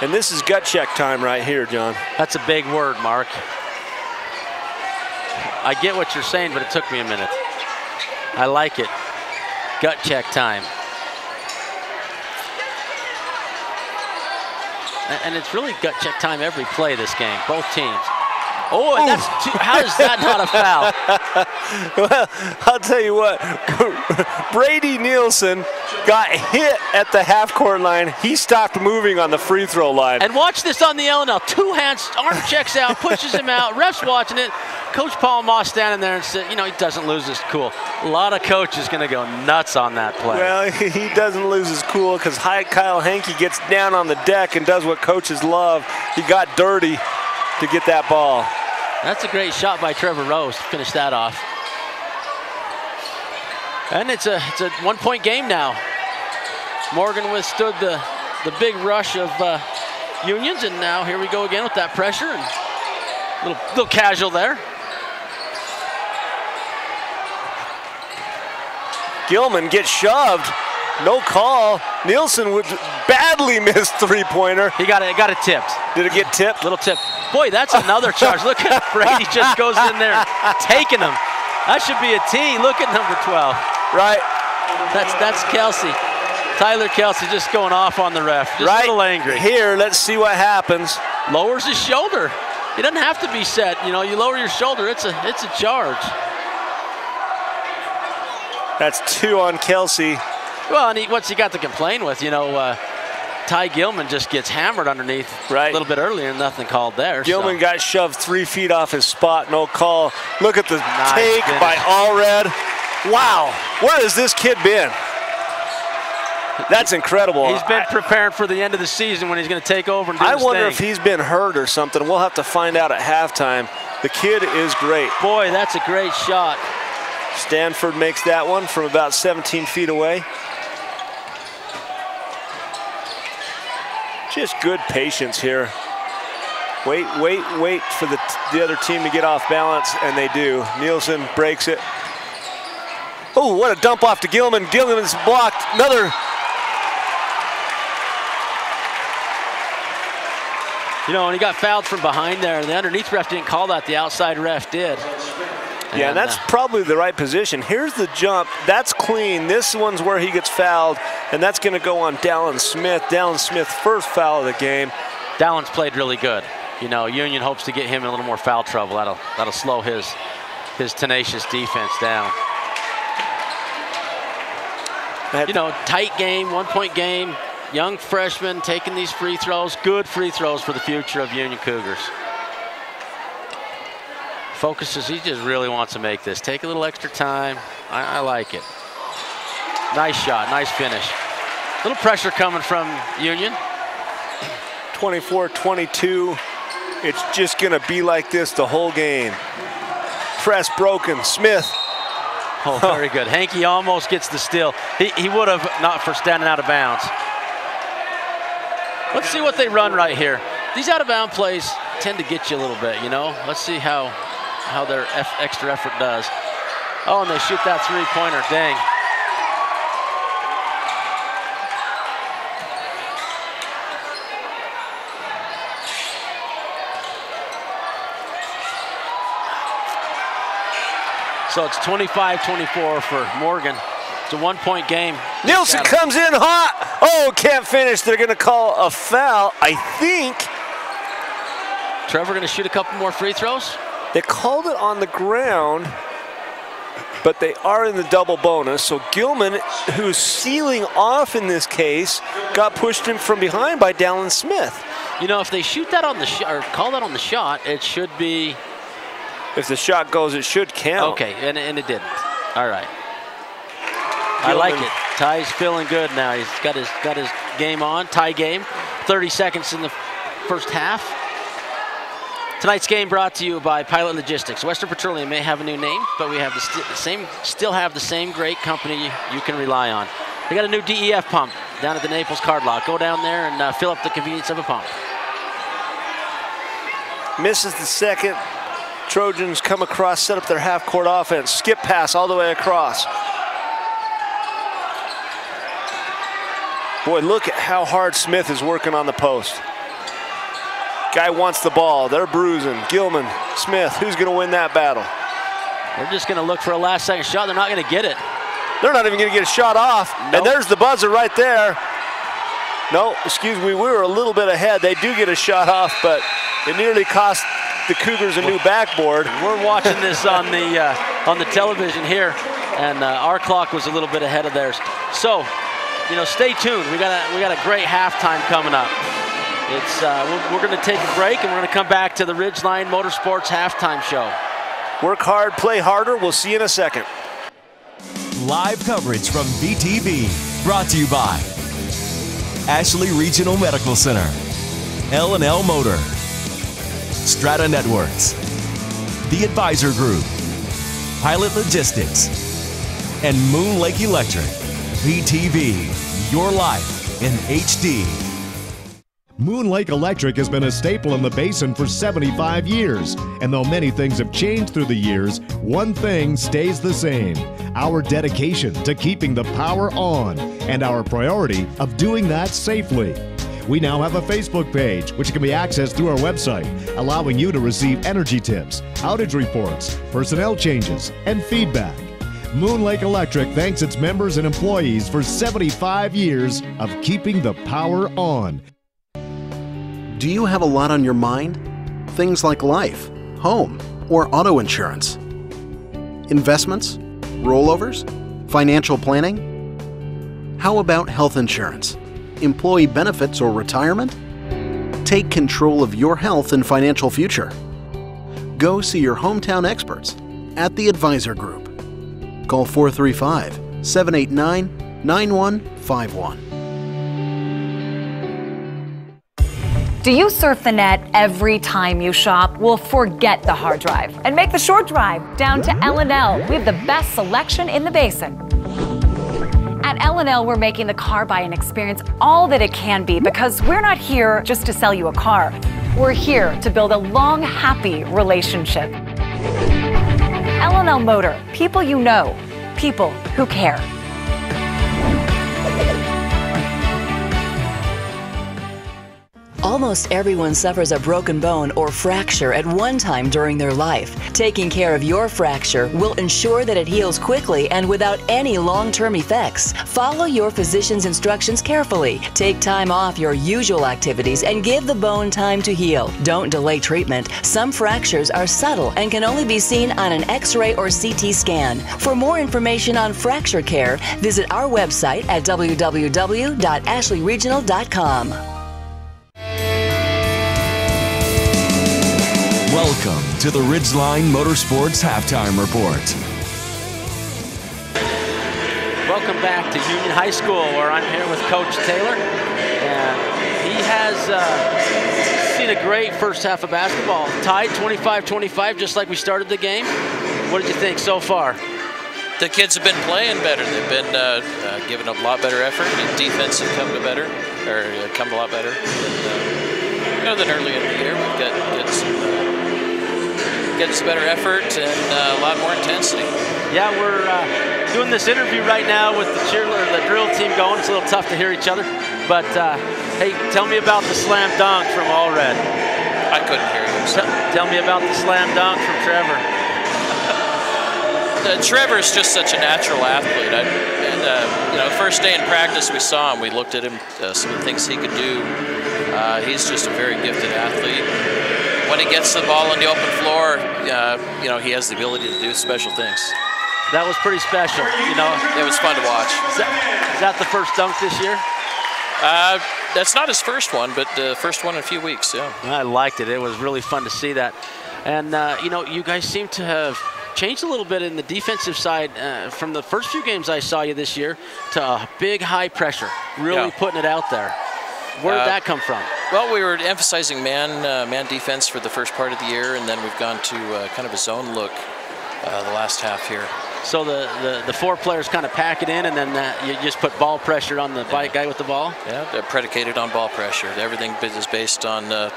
And this is gut check time right here, John. That's a big word, Mark. I get what you're saying, but it took me a minute. I like it. Gut check time. And it's really gut check time every play this game, both teams. Oh, and that's how is that not a foul? Well, I'll tell you what, Brady Nielsen got hit at the half-court line. He stopped moving on the free throw line. And watch this on the LNL. Two hands, arm checks out, pushes him out. Ref's watching it. Coach Paul Moss standing there and said, you know, he doesn't lose his cool. A lot of coaches going to go nuts on that play. Well, he doesn't lose his cool because Kyle Hankey gets down on the deck and does what coaches love. He got dirty to get that ball. That's a great shot by Trevor Rose to finish that off. And it's a 1-point game now. Morgan withstood the big rush of Unions, and now here we go again with that pressure. And little casual there. Gilman gets shoved. No call. Nielsen would badly missed three-pointer. He got it tipped. Did it get tipped? Little tip. Boy, that's another charge. Look at Brady just goes in there taking him. That should be a T. Look at number 12. Right. That's Kelsey. Tyler Kelsey just going off on the ref. Just a little angry. Here, let's see what happens. Lowers his shoulder. He doesn't have to be set. You know, you lower your shoulder, it's a charge. That's 2 on Kelsey. Well, and what's he got to complain with? You know, Ty Gilman just gets hammered underneath a little bit earlier, and nothing called there. Gilman got shoved 3 feet off his spot, no call. Look at the take by Allred. Wow, where has this kid been? That's incredible. He's been preparing for the end of the season when he's going to take over and do his thing. I wonder if he's been hurt or something. We'll have to find out at halftime. The kid is great. Boy, that's a great shot. Stanford makes that one from about 17 feet away. Just good patience here. Wait for the other team to get off balance, and they do. Nielsen breaks it. Oh, what a dump off to Gilman. Gilman's blocked. Another. You know, and he got fouled from behind there, and the underneath ref didn't call that. The outside ref did. Yeah, and that's probably the right position. Here's the jump. That's clean. This one's where he gets fouled, and that's going to go on Dallin Smith. Dallin Smith, first foul of the game. Dallin's played really good. You know, Union hopes to get him in a little more foul trouble. That'll slow his tenacious defense down. You know, tight game, 1-point game. Young freshman taking these free throws. Good free throws for the future of Union Cougars. Focuses, he just really wants to make this. Take a little extra time. I like it. Nice shot, nice finish. A little pressure coming from Union. 24-22. It's just going to be like this the whole game. Press broken. Smith. Oh, very good. Hankey almost gets the steal. He would have not for standing out of bounds. Let's see what they run right here. These out-of-bound plays tend to get you a little bit, you know. Let's see how their extra effort does. Oh, and they shoot that three-pointer. Dang. So it's 25-24 for Morgan. It's a 1-point game. Nielsen comes in hot. Oh, can't finish. They're going to call a foul, I think. Trevor going to shoot a couple more free throws? They called it on the ground. but they are in the double bonus. So Gilman, who's sealing off in this case, got pushed in from behind by Dallin Smith. You know, if they shoot that on the shot, or call that on the shot, it should be. If the shot goes, it should count. Okay, and it didn't. All right. I like it. Ty's feeling good now. He's got his game on. Tie game. 30 seconds in the first half. Tonight's game brought to you by Pilot Logistics. Western Petroleum may have a new name, but we have still have the same great company you can rely on. They got a new DEF pump down at the Naples card lot. Go down there and fill up the convenience of a pump. Misses the second. Trojans come across, set up their half-court offense. Skip pass all the way across. Boy, look at how hard Smith is working on the post. Guy wants the ball. They're bruising. Gilman, Smith, who's going to win that battle? They're just going to look for a last-second shot. They're not going to get it. They're not even going to get a shot off. Nope. And there's the buzzer right there. No, excuse me, we were a little bit ahead. They do get a shot off, but it nearly cost the Cougars a new backboard. We're watching this on the television here, and our clock was a little bit ahead of theirs. So, you know, stay tuned. We got a great halftime coming up. It's we're going to take a break, and we're going to come back to the Ridgeline Motorsports halftime show. Work hard, play harder. We'll see you in a second. Live coverage from VTV, brought to you by Ashley Regional Medical Center, L&L Motor, Strata Networks, The Advisor Group, Pilot Logistics, and Moon Lake Electric. VTV, your life in HD. Moon Lake Electric has been a staple in the Basin for 75 years. And though many things have changed through the years, one thing stays the same: our dedication to keeping the power on and our priority of doing that safely. We now have a Facebook page, which can be accessed through our website, allowing you to receive energy tips, outage reports, personnel changes, and feedback. Moon Lake Electric thanks its members and employees for 75 years of keeping the power on. Do you have a lot on your mind? Things like life, home, or auto insurance. Investments? Rollovers? Financial planning? How about health insurance? Employee benefits or retirement? Take control of your health and financial future. Go see your hometown experts at The Advisor Group. Call 435-789-9151. Do you surf the net every time you shop? Well, forget the hard drive and make the short drive down to L&L. We have the best selection in the Basin. At L&L, we're making the car buying experience all that it can be, because we're not here just to sell you a car. We're here to build a long, happy relationship. L&L Motor, people you know, people who care. Almost everyone suffers a broken bone or fracture at one time during their life. Taking care of your fracture will ensure that it heals quickly and without any long-term effects. Follow your physician's instructions carefully. Take time off your usual activities and give the bone time to heal. Don't delay treatment. Some fractures are subtle and can only be seen on an X-ray or CT scan. For more information on fracture care, visit our website at www.ashleyregional.com. Welcome to the Ridgeline Motorsports Halftime Report. Welcome back to Union High School, where I'm here with Coach Taylor. And he has seen a great first half of basketball. Tied 25-25, just like we started the game. What did you think so far? The kids have been playing better. They've been giving a lot better effort, and defense have come a lot better than earlier in the year. We've got some better effort and a lot more intensity. Yeah, we're doing this interview right now with the drill team going. It's a little tough to hear each other, but hey, tell me about the slam dunk from Allred. I couldn't hear you. Tell me about the slam dunk from Trevor. Trevor's just such a natural athlete. First day in practice we saw him. We looked at him, some of the things he could do. He's just a very gifted athlete. When he gets the ball on the open floor, he has the ability to do special things. That was pretty special, you know. It was fun to watch. Is that the first dunk this year? That's not his first one, but the first one in a few weeks, yeah. I liked it. It was really fun to see that. And, you know, you guys seem to have changed a little bit in the defensive side from the first few games I saw you this year to big, high pressure, really putting it out there. Where did that come from? Well, we were emphasizing man defense for the first part of the year, and then we've gone to kind of a zone look the last half here. So the four players kind of pack it in, and then you just put ball pressure on the guy with the ball? Yeah, they're predicated on ball pressure. Everything is based on a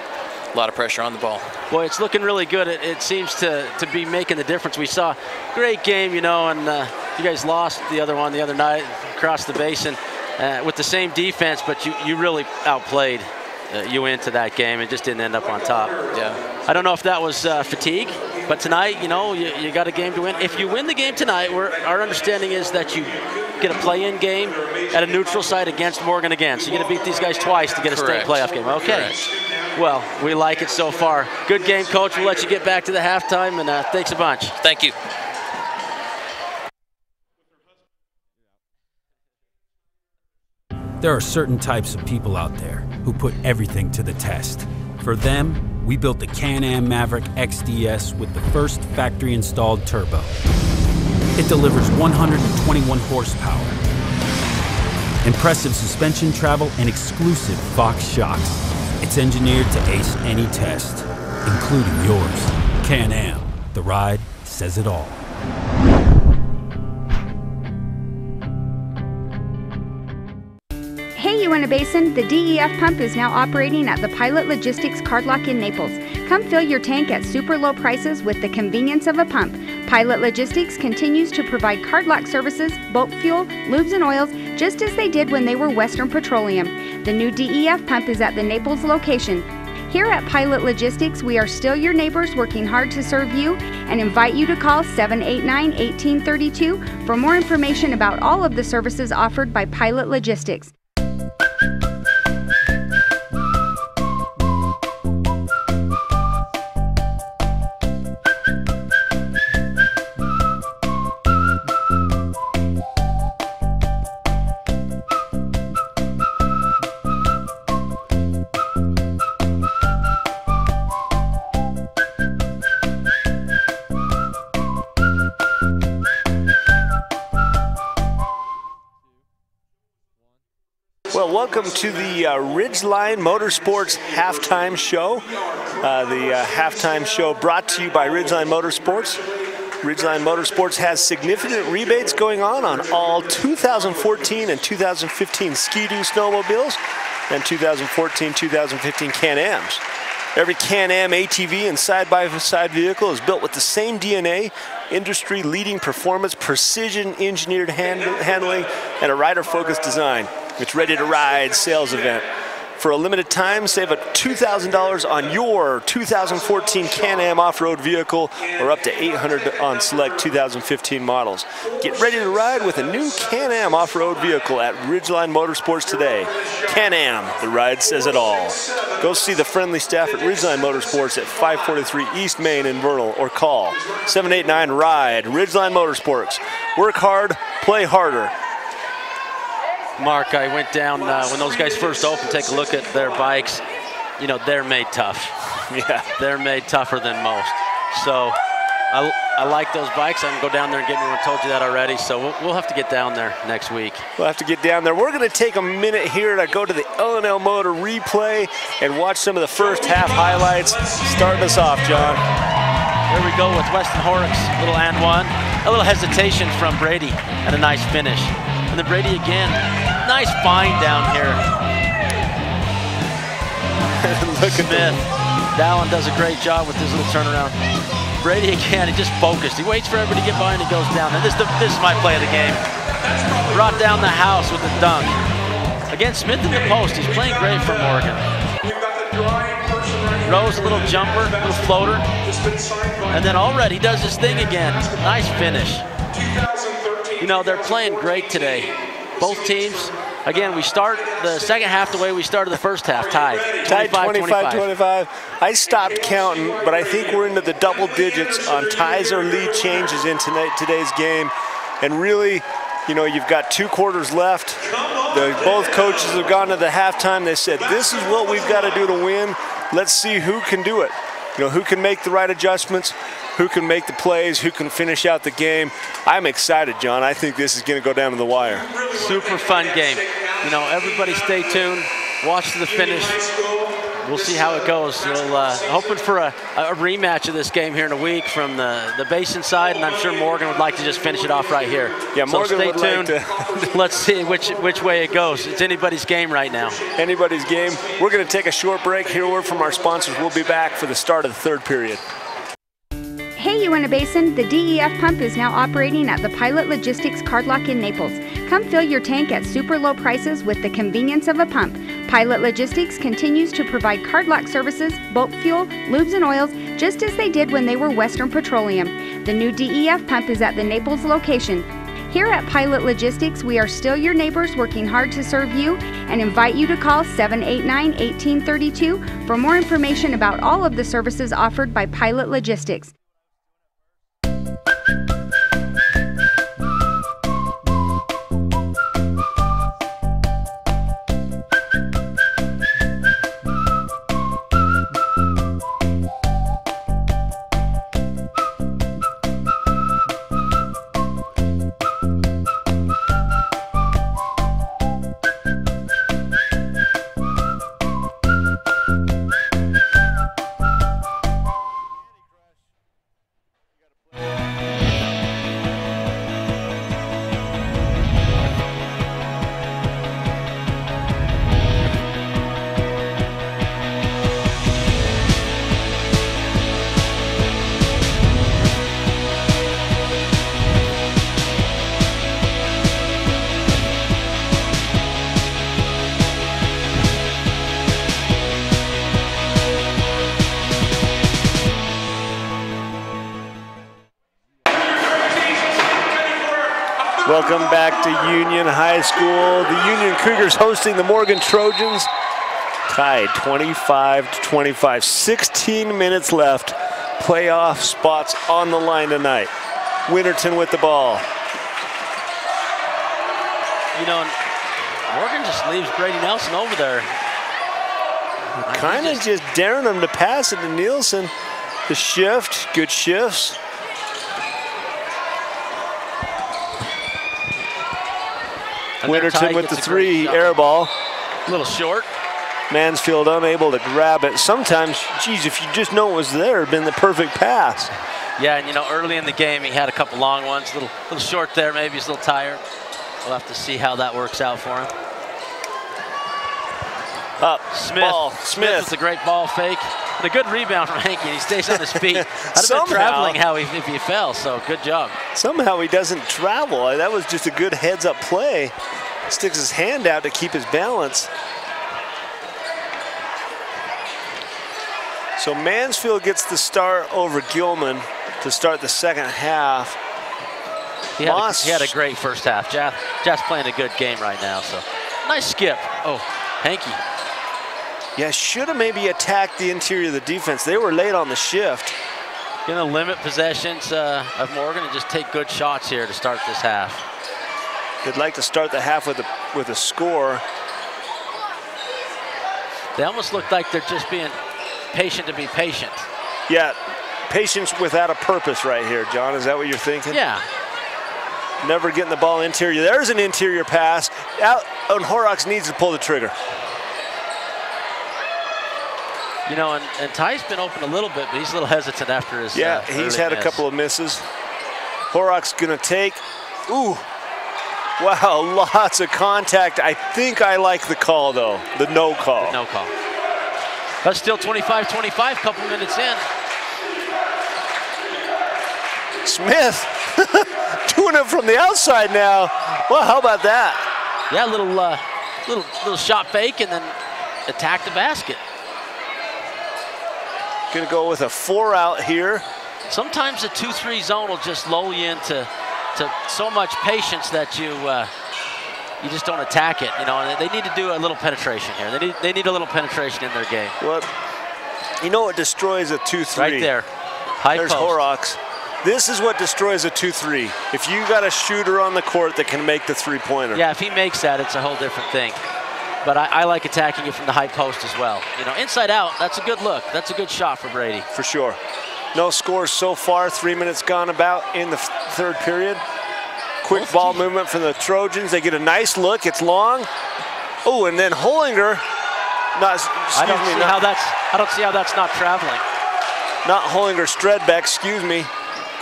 lot of pressure on the ball. Boy, it's looking really good. It seems to be making the difference. We saw a great game, you know, and you guys lost the other one the other night across the basin with the same defense, but you really outplayed you into that game and just didn't end up on top. Yeah. I don't know if that was fatigue, but tonight, you know, you got a game to win. If you win the game tonight, our understanding is that you get a play-in game at a neutral site against Morgan again. So you're going to beat these guys twice to get a state playoff game. Okay. Correct. Well, we like it so far. Good game, Coach. We'll let you get back to the halftime, and thanks a bunch. Thank you. There are certain types of people out there who put everything to the test. For them, we built the Can-Am Maverick XDS with the first factory-installed turbo. It delivers 121 horsepower, impressive suspension travel, and exclusive Fox shocks. It's engineered to ace any test, including yours. Can-Am, the ride says it all. Hey, Uinta Basin, the DEF pump is now operating at the Pilot Logistics Card Lock in Naples. Come fill your tank at super low prices with the convenience of a pump. Pilot Logistics continues to provide card lock services, bulk fuel, lubes and oils, just as they did when they were Western Petroleum. The new DEF pump is at the Naples location. Here at Pilot Logistics, we are still your neighbors working hard to serve you and invite you to call 789-1832 for more information about all of the services offered by Pilot Logistics. Well, welcome to the Ridgeline Motorsports halftime show. The halftime show brought to you by Ridgeline Motorsports. Ridgeline Motorsports has significant rebates going on all 2014 and 2015 Ski-Doo snowmobiles and 2014-2015 Can-Ams. Every Can-Am ATV and side-by-side vehicle is built with the same DNA, industry-leading performance, precision-engineered handling, and a rider-focused design. It's Ready to Ride sales event. For a limited time, save $2,000 on your 2014 Can-Am off-road vehicle or up to $800 on select 2015 models. Get ready to ride with a new Can-Am off-road vehicle at Ridgeline Motorsports today. Can-Am, the ride says it all. Go see the friendly staff at Ridgeline Motorsports at 543 East Main in Vernal or call 789-RIDE. Ridgeline Motorsports. Work hard, play harder. Mark, I went down when those guys first opened, take a look at their bikes. You know, they're made tough. Yeah. They're made tougher than most. So I like those bikes. I can go down there and get me one. I told you that already. So we'll have to get down there next week. We'll have to get down there. We're going to take a minute here to go to the L&L Motor replay and watch some of the first half highlights. Starting us off, John. Here we go with Weston Horrocks, little and one. A little hesitation from Brady and a nice finish. And then Brady again. Nice find down here. Look at Smith. Dallin does a great job with his little turnaround. Brady again, he just focused. He waits for everybody to get by and he goes down. And this is my play of the game. Brought down the house with the dunk. Again, Smith in the post. He's playing great for Morgan. Rose, a little jumper, a little floater. And then already he does his thing again. Nice finish. You know, they're playing great today. Both teams Again, we start the second half the way we started the first half, tied. Tied 25-25. I stopped counting, but I think we're into the double digits on ties or lead changes in today's game. And really, you know, you've got 2 quarters left. Both coaches have gone to the halftime. They said, this is what we've got to do to win. Let's see who can do it. You know, who can make the right adjustments, who can make the plays, who can finish out the game. I'm excited, John. I think this is going to go down to the wire. Super fun game. You know, everybody stay tuned. Watch to the finish. We'll see how it goes. We'll hoping for a rematch of this game here in a week from the Basin side, and I'm sure Morgan would like to just finish it off right here. Yeah, so Morgan stay would tuned. like to. Let's see which way it goes. It's anybody's game right now. Anybody's game. We're going to take a short break. Hear a word from our sponsors. We'll be back for the start of the third period. Hey, Uinta Basin, the DEF pump is now operating at the Pilot Logistics Card Lock in Naples. Come fill your tank at super low prices with the convenience of a pump. Pilot Logistics continues to provide card lock services, bulk fuel, lubes and oils, just as they did when they were Western Petroleum. The new DEF pump is at the Naples location. Here at Pilot Logistics, we are still your neighbors working hard to serve you and invite you to call 789-1832 for more information about all of the services offered by Pilot Logistics. Welcome back to Union High School. The Union Cougars hosting the Morgan Trojans. Tied 25-25. 16 minutes left. Playoff spots on the line tonight. Winterton with the ball. You know, Morgan just leaves Brady Nelson over there. Kind of just daring them to pass it to Nielsen. The shift, good shifts. Winterton with the 3, air ball. A little short. Mansfield unable to grab it. Sometimes, geez, if you just know it was there, it'd been the perfect pass. Yeah, and you know, early in the game, he had a couple long ones. A little short there, maybe he's a little tired. We'll have to see how that works out for him. Up, Smith with a great ball fake. And a good rebound from Hanky, and he stays on his feet. I'd have been traveling if he fell, so good job. Somehow he doesn't travel. That was just a good heads-up play. Sticks his hand out to keep his balance. So Mansfield gets the start over Gilman to start the second half. He had a great first half. Jaff's playing a good game right now, so. Nice skip. Oh, Hanky. Yeah, should have maybe attacked the interior of the defense. They were late on the shift. Going to limit possessions of Morgan and just take good shots here to start this half. They'd like to start the half with a score. They almost look like they're just being patient to be patient. Yeah, patience without a purpose right here, John. Is that what you're thinking? Yeah. Never getting the ball interior. There's an interior pass. Out, and Horrocks needs to pull the trigger. You know, and Ty's been open a little bit, but he's a little hesitant after his he's had a couple of misses. Horrocks gonna take. Ooh. Wow, lots of contact. I think I like the call, though. The no call. No call. But still 25-25, couple minutes in. Smith doing it from the outside now. Well, how about that? Yeah, little shot fake and then attack the basket. Gonna go with a 4 out here. Sometimes the 2-3 zone will just lull you into so much patience that you just don't attack it, you know. And they need to do a little penetration here. They need a little penetration in their game. Well, you know what destroys a 2-3? Right there, high There's post. Horrocks. This is what destroys a 2-3. If you got a shooter on the court that can make the three-pointer. Yeah, if he makes that, it's a whole different thing. But I like attacking it from the high post as well. You know, inside out, that's a good look. That's a good shot for Brady. For sure. No scores so far. 3 minutes gone about in the third period. Quick ball movement from the Trojans. They get a nice look. It's long. Oh, and then Hollinger. I don't see how that's not traveling. Not Hollinger. Stredbeck, excuse me,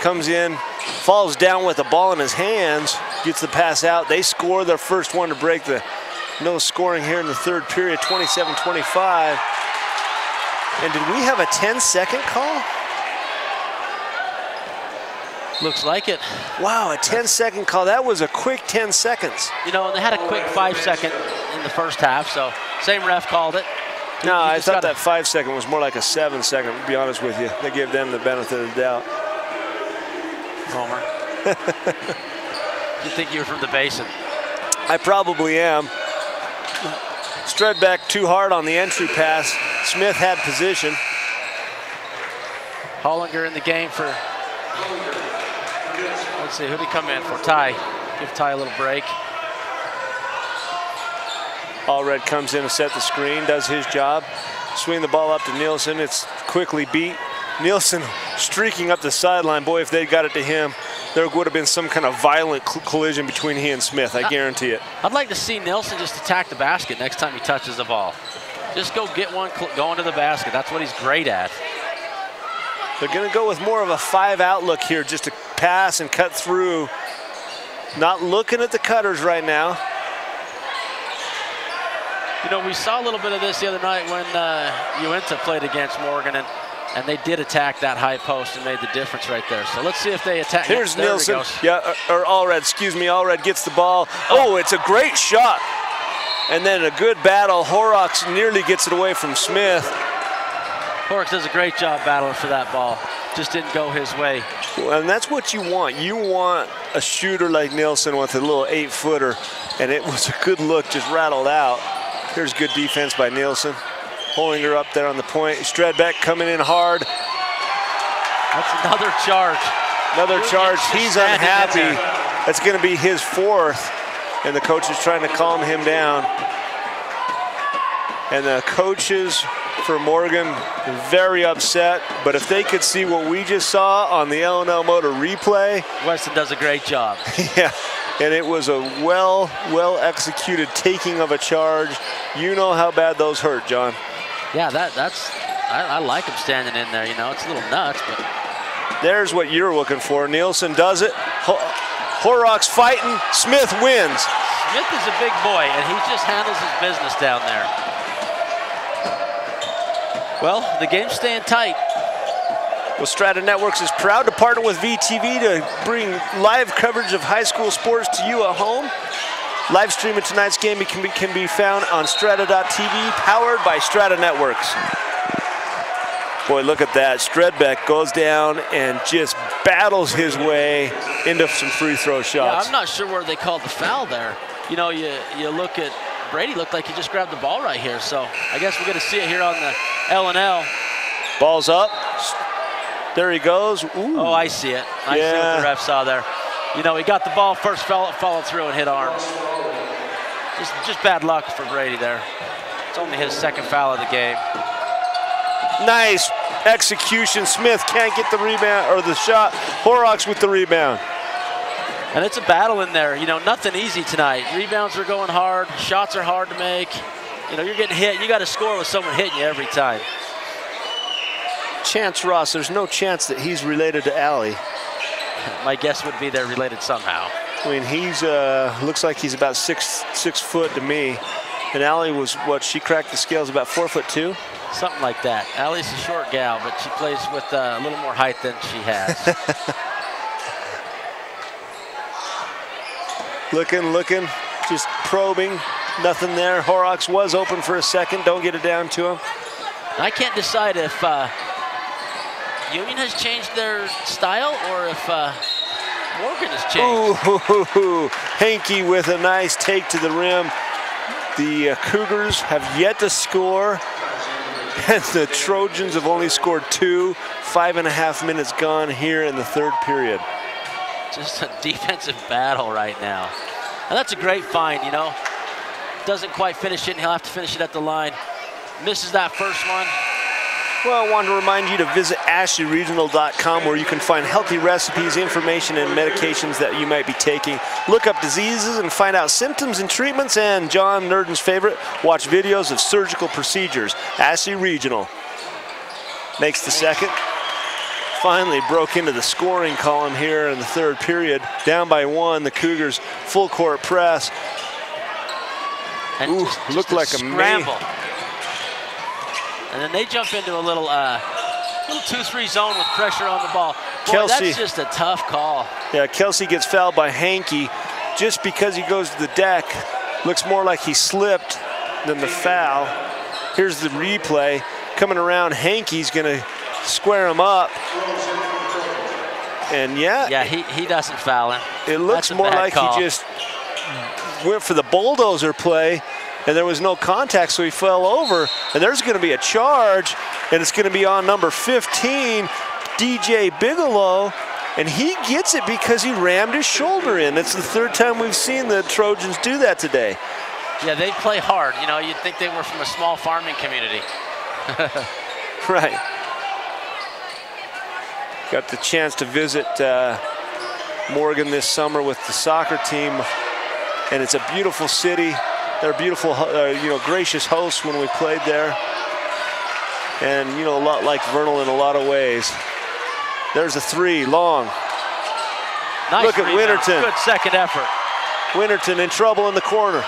comes in, falls down with the ball in his hands, gets the pass out. They score their first one to break the no scoring here in the third period, 27-25. And did we have a 10-second call? Looks like it. Wow, a 10-second call. That was a quick 10 seconds. You know, and they had a quick 5-second in the first half, so same ref called it. No, I thought that 5-second was more like a 7-second, to be honest with you. They give them the benefit of the doubt. Homer. You think you were from the Basin? I probably am. Stredbeck too hard on the entry pass. Smith had position. Hollinger in the game for, let's see, who'd he come in for? Ty. Give Ty a little break. Allred comes in to set the screen, does his job. Swing the ball up to Nielsen. It's quickly beat. Nielsen streaking up the sideline. Boy, if they got it to him, there would have been some kind of violent collision between he and Smith. I guarantee it. I'd like to see Nielsen just attack the basket next time he touches the ball. Just go get one going to the basket. That's what he's great at. They're going to go with more of a 5-out look here, just to pass and cut through. Not looking at the cutters right now. You know, we saw a little bit of this the other night when Uinta played against Morgan, and they did attack that high post and made the difference right there. So let's see if they attack. Here's Nielsen. Yeah, or Allred, excuse me. Allred gets the ball. Oh, it's a great shot. And then a good battle. Horrocks nearly gets it away from Smith. Horrocks does a great job battling for that ball. Just didn't go his way. Well, and that's what you want. You want a shooter like Nielsen with a little 8-footer. And it was a good look, just rattled out. Here's good defense by Nielsen. Hollinger up there on the point. Stredbeck coming in hard. That's another charge. Another charge. He's unhappy. That's going to be his 4th. And the coach is trying to calm him down. And the coaches for Morgan very upset. But if they could see what we just saw on the L&L Motor replay. Weston does a great job. Yeah. And it was a well executed taking of a charge. You know how bad those hurt, John. Yeah, I like him standing in there. You know, it's a little nuts, but there's what you're looking for. Nielsen does it. Horrocks fighting. Smith wins. Smith is a big boy, and he just handles his business down there. Well, the game's staying tight. Well, Strata Networks is proud to partner with VTV to bring live coverage of high school sports to you at home. Live streaming tonight's game can be found on strata.tv, powered by Strata Networks. Boy, look at that. Stredbeck goes down and just battles his way into some free throw shots. Yeah, I'm not sure where they called the foul there. You know, you look at Brady, looked like he just grabbed the ball right here. So I guess we're going to see it here on the L&L. Ball's up. There he goes. Ooh. Oh, I see it. I see what the ref saw there. You know, he got the ball first, followed through and hit arms. Just bad luck for Brady there. It's only his 2nd foul of the game. Nice execution. Smith can't get the rebound or the shot. Horrocks with the rebound. And it's a battle in there. You know, nothing easy tonight. Rebounds are going hard. Shots are hard to make. You know, you're getting hit. You got to score with someone hitting you every time. Chance Ross, there's no chance that he's related to Allie. My guess would be they're related somehow. I mean, he's looks like he's about 6 foot to me. And Allie was, what, she cracked the scales about 4'2"? Something like that. Allie's a short gal, but she plays with a little more height than she has. looking, just probing. Nothing there. Horrocks was open for a second. Don't get it down to him. I can't decide if Union has changed their style or if Morgan has changed. Ooh, Hankey with a nice take to the rim. The Cougars have yet to score, and the Trojans have only scored 2. 5.5 minutes gone here in the third period. Just a defensive battle right now. And that's a great find, you know. Doesn't quite finish it, and he'll have to finish it at the line. Misses that first one. Well, I want to remind you to visit AshleyRegional.com, where you can find healthy recipes, information, and medications that you might be taking. Look up diseases and find out symptoms and treatments. And John Nurden's favorite, watch videos of surgical procedures. Ashley Regional makes the second. Finally broke into the scoring column here in the third period. Down by 1, the Cougars full court press. And looked like a scramble. And then they jump into a little 2-3 zone with pressure on the ball. Boy, Kelsey, that's just a tough call. Yeah, Kelsey gets fouled by Hankey just because he goes to the deck. Looks more like he slipped than the foul. Here's the replay. Coming around, Hankey's gonna square him up. And yeah, he doesn't foul him. It looks more like he just went for the bulldozer play, and there was no contact, so he fell over. And there's going to be a charge, and it's going to be on number 15, DJ Bigelow, and he gets it because he rammed his shoulder in. It's the third time we've seen the Trojans do that today. Yeah, they play hard. You know, you'd think they were from a small farming community. Right. Got the chance to visit Morgan this summer with the soccer team, and it's a beautiful city. They're beautiful, gracious hosts when we played there, and a lot like Vernal in a lot of ways. There's a 3, long. Nice. Look at rebound. Winterton. Good second effort. Winterton in trouble in the corner.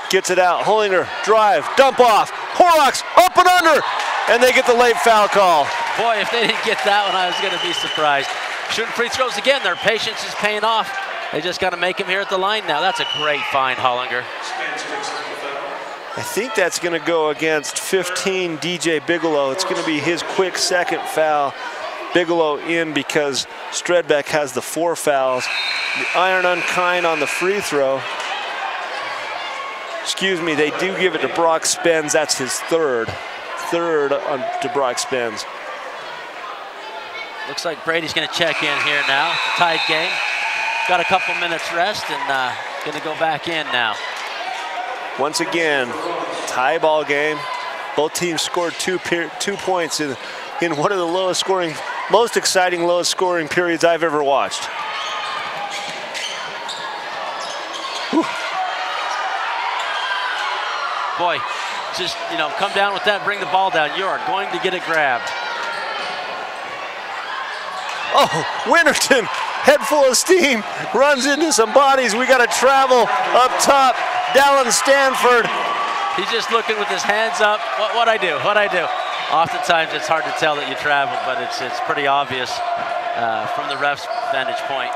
Gets it out. Hollinger, drive, dump off. Horrocks up and under, and they get the late foul call. Boy, if they didn't get that one, I was going to be surprised. Shooting free throws again. Their patience is paying off. They just got to make him here at the line now. That's a great find, Hollinger. I think that's going to go against 15, DJ Bigelow. It's going to be his quick second foul. Bigelow in because Stredbeck has the 4 fouls. The iron unkind on the free throw. Excuse me, they do give it to Brock Spence. That's his third to Brock Spence. Looks like Brady's going to check in here now. Tied game. Got a couple minutes rest and going to go back in now. Once again, tie ball game. Both teams scored 2 points in one of the lowest scoring, most exciting lowest scoring periods I've ever watched. Whew. Boy, just, come down with that, bring the ball down. You are going to get it grabbed. Oh, Winterton, head full of steam, runs into some bodies. We got to travel up top. Dallin Stanford. He's just looking with his hands up. What'd I do? Oftentimes it's hard to tell that you traveled, but it's pretty obvious from the ref's vantage point.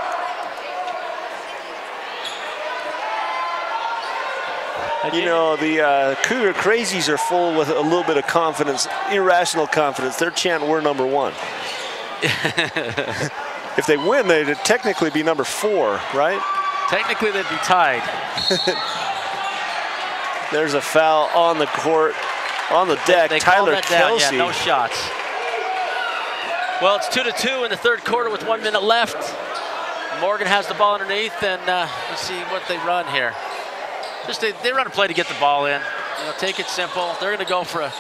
The Cougar Crazies are full with a little bit of confidence, irrational confidence. They're chanting, we're number 1. If they win, they'd technically be number 4, right? Technically, they'd be tied. There's a foul on the court, on the deck. They Tyler called that down. Kelsey. Yeah, no shots. Well, it's 2-2 in the third quarter with 1 minute left. Morgan has the ball underneath, and let's see what they run here. They run a play to get the ball in. Take it simple. They're going to go for a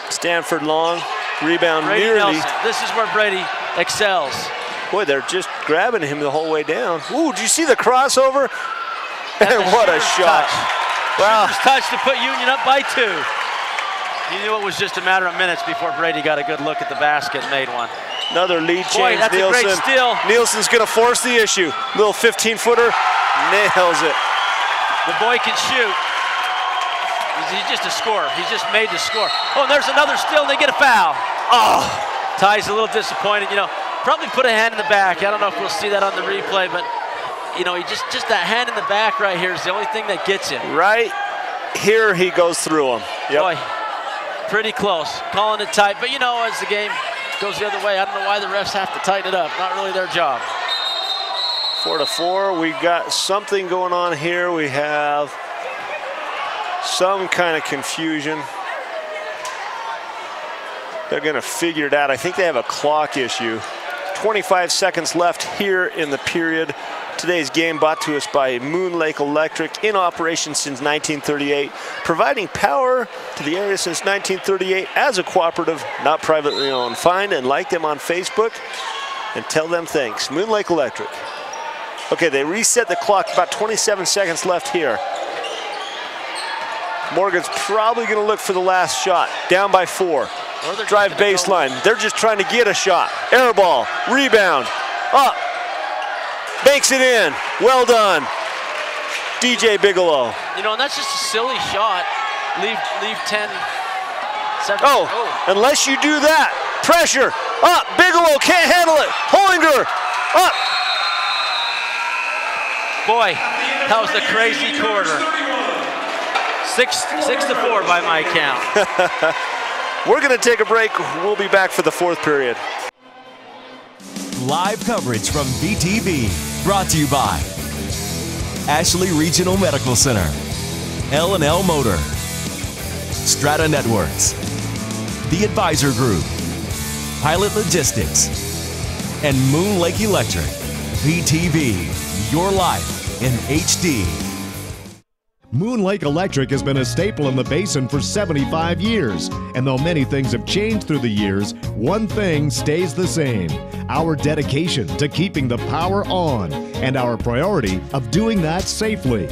Stanford long rebound. Brady nearly. Nelson. This is where Brady excels. Boy, they're just grabbing him the whole way down. Ooh, did you see the crossover? What a shot. Wow. Touch to put Union up by 2. You knew it was just a matter of minutes before Brady got a good look at the basket and made one. Another lead change. That's Nielsen. a great steal. Nielsen's going to force the issue. Little 15-footer, nails it. The boy can shoot. He's just a scorer. He's just made to score. Oh, and there's another steal, and they get a foul. Oh, Ty's a little disappointed. Probably put a hand in the back. I don't know if we'll see that on the replay, but he just that hand in the back right here is the only thing that gets him. Right here, he goes through him. Yep. Boy, pretty close. Calling it tight, but as the game goes the other way. I don't know why the refs have to tighten it up. Not really their job. 4-4. We got something going on here. We have some kind of confusion. They're going to figure it out. I think they have a clock issue. 25 seconds left here in the period. Today's game brought to us by Moon Lake Electric, in operation since 1938, providing power to the area since 1938 as a cooperative, not privately owned. Find and like them on Facebook and tell them thanks. Moon Lake Electric. Okay, they reset the clock, about 27 seconds left here. Morgan's probably going to look for the last shot, down by 4. Drive baseline. They're just trying to get a shot. Air ball, rebound, up. Banks it in. Well done, DJ Bigelow. You know, and that's just a silly shot. Leave 10, 7. Oh, unless you do that. Pressure, up. Bigelow can't handle it. Hollinger, up. Boy, that was a crazy quarter. 6-4 by my count. We're going to take a break. We'll be back for the 4th period. Live coverage from VTV, brought to you by Ashley Regional Medical Center, L&L Motor, Strata Networks, The Advisor Group, Pilot Logistics, and Moon Lake Electric. VTV, your life in HD. Moon Lake Electric has been a staple in the basin for 75 years. And though many things have changed through the years, one thing stays the same: our dedication to keeping the power on and our priority of doing that safely.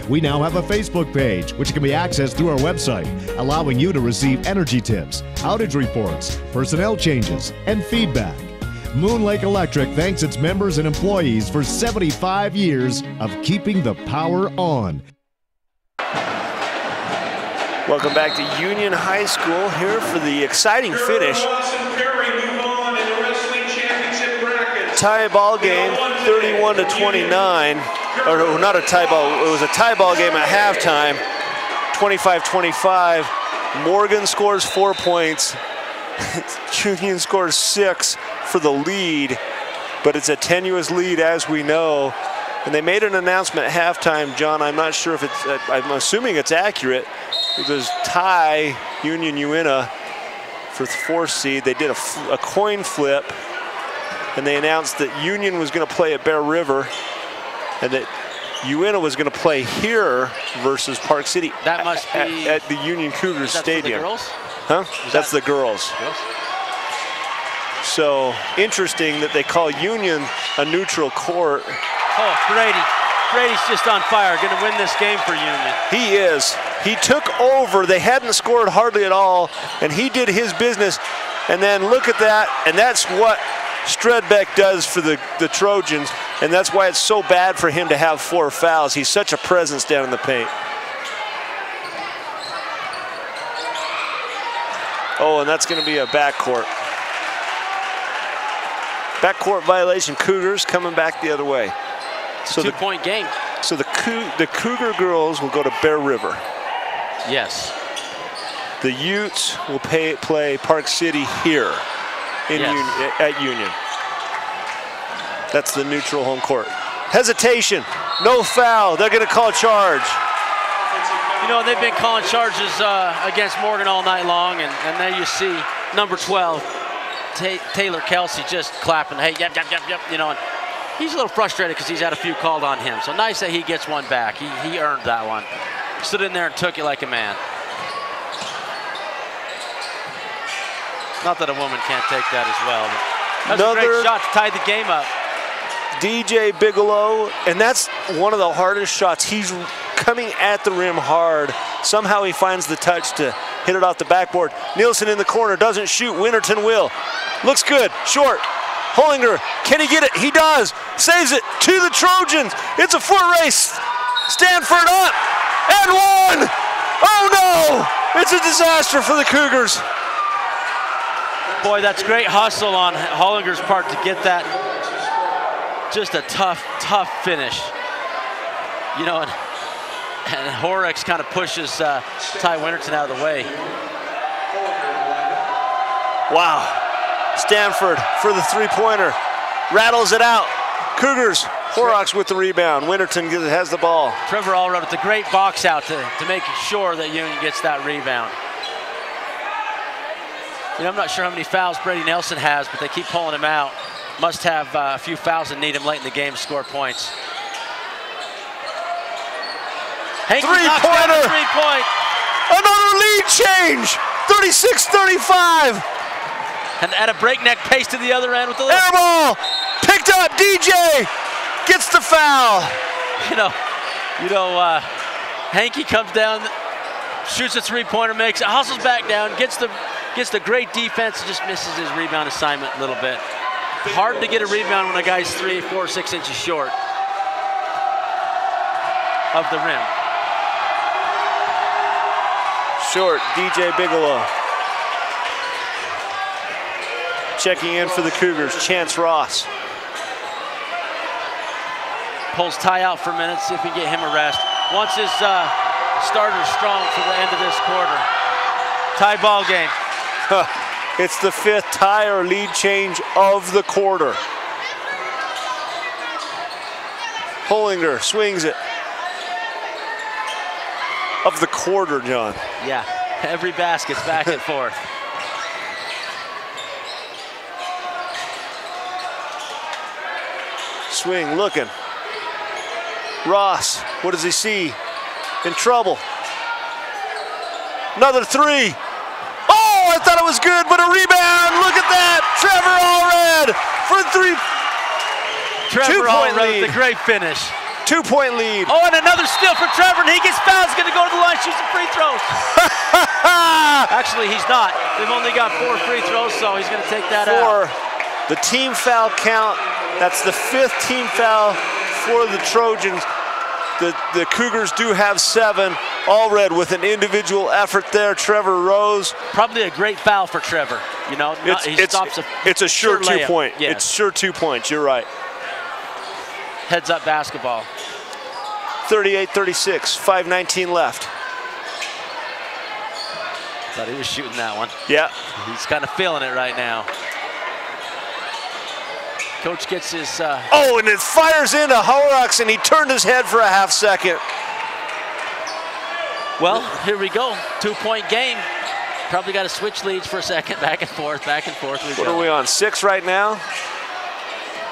We now have a Facebook page, which can be accessed through our website, allowing you to receive energy tips, outage reports, personnel changes, and feedback. Moon Lake Electric thanks its members and employees for 75 years of keeping the power on. Welcome back to Union High School, here for the exciting finish. Tie ball game, 31-29. Or no, not a tie ball, it was a tie ball game at halftime, 25-25. Morgan scores 4 points. Union scores 6 for the lead, but it's a tenuous lead, as we know. And they made an announcement at halftime, John. I'm not sure if it's, I'm assuming it's accurate. There's tie Union Uinta for the 4th seed. They did a coin flip, and they announced that Union was going to play at Bear River, and that Uinta was going to play here versus Park City. That must be at the Union Cougars Stadium. For the girls? Huh? That's the girls. So interesting that they call Union a neutral court. Oh, Brady's just on fire, going to win this game for Union. He is. He took over. They hadn't scored hardly at all, and he did his business. And then look at that, and that's what Stredbeck does for the Trojans, and that's why it's so bad for him to have 4 fouls. He's such a presence down in the paint. Oh, and that's going to be a backcourt. Backcourt violation. Cougars coming back the other way. So 2-point game. So the Cougar girls will go to Bear River. Yes. The Utes will play Park City here in at Union. That's the neutral home court. Hesitation, no foul. They're going to call charge. You know, they've been calling charges against Morgan all night long, and there you see number 12, Taylor Kelsey, just clapping. Hey, yep. You know, and he's a little frustrated because he's had a few called on him. So nice that he gets one back. He earned that one. Stood in there and took it like a man. Not that a woman can't take that as well. But that's a great shot to tie the game up. DJ Bigelow, and that's one of the hardest shots. He's coming at the rim hard. Somehow he finds the touch to hit it off the backboard. Nielsen in the corner, doesn't shoot. Winterton will. Looks good, short. Hollinger, can he get it? He does. Saves it to the Trojans. It's a foot race. Stanford up and one. Oh no, it's a disaster for the Cougars. Boy, that's great hustle on Hollinger's part to get that. Just a tough finish. You know, and Horex kind of pushes Ty Winterton out of the way. Wow. Stanford for the three-pointer. Rattles it out. Cougars, Horrocks with the rebound. Winterton has the ball. Trevor Allred with a great box out to make sure that Union gets that rebound. You know, I'm not sure how many fouls Brady Nelson has, but they keep pulling him out. Must have a few fouls and need him late in the game to score points. Three-pointer. 3-point. Another lead change. 36-35. And at a breakneck pace to the other end with the air ball. Picked up. DJ gets the foul. You know, Hankey comes down, shoots a three-pointer, makes it, hustles back down, gets the great defense, and just misses his rebound assignment a little bit. Hard to get a rebound when a guy's 3, 4, 6 inches short of the rim. Short, DJ Bigelow. Checking in for the Cougars, Chance Ross. Pulls Ty out for a minute, see if we can get him a rest. Wants his starter strong for the end of this quarter. Tie ball game. It's the 5th tie or lead change of the quarter. Hollinger swings it. Of the quarter, John. Yeah, every basket's back and forth. Swing, looking. Ross, what does he see? In trouble. Another three. Oh, I thought it was good, but a rebound. Look at that. Trevor Allred for three. Trevor Allred with a great finish. 2-point lead. Oh, and another steal for Trevor, and he gets fouled. He's going to go to the line, shoot some free throws. Actually, he's not. They've only got 4 free throws, so he's going to take that out. The team foul count. That's the 5th team foul for the Trojans. The Cougars do have 7. Allred with an individual effort there. Trevor Rose. Probably a great foul for Trevor. You know, it's a sure 2-point. Yes. It's sure 2 points. You're right. Heads up basketball. 38-36, 5:19 left. Thought he was shooting that one. Yeah. He's kind of feeling it right now. Coach gets his... Oh, and it fires into Horrocks, and he turned his head for a half second. Well, here we go. 2-point game. Probably got to switch leads for a second. Back and forth, back and forth. What are we on, 6 right now?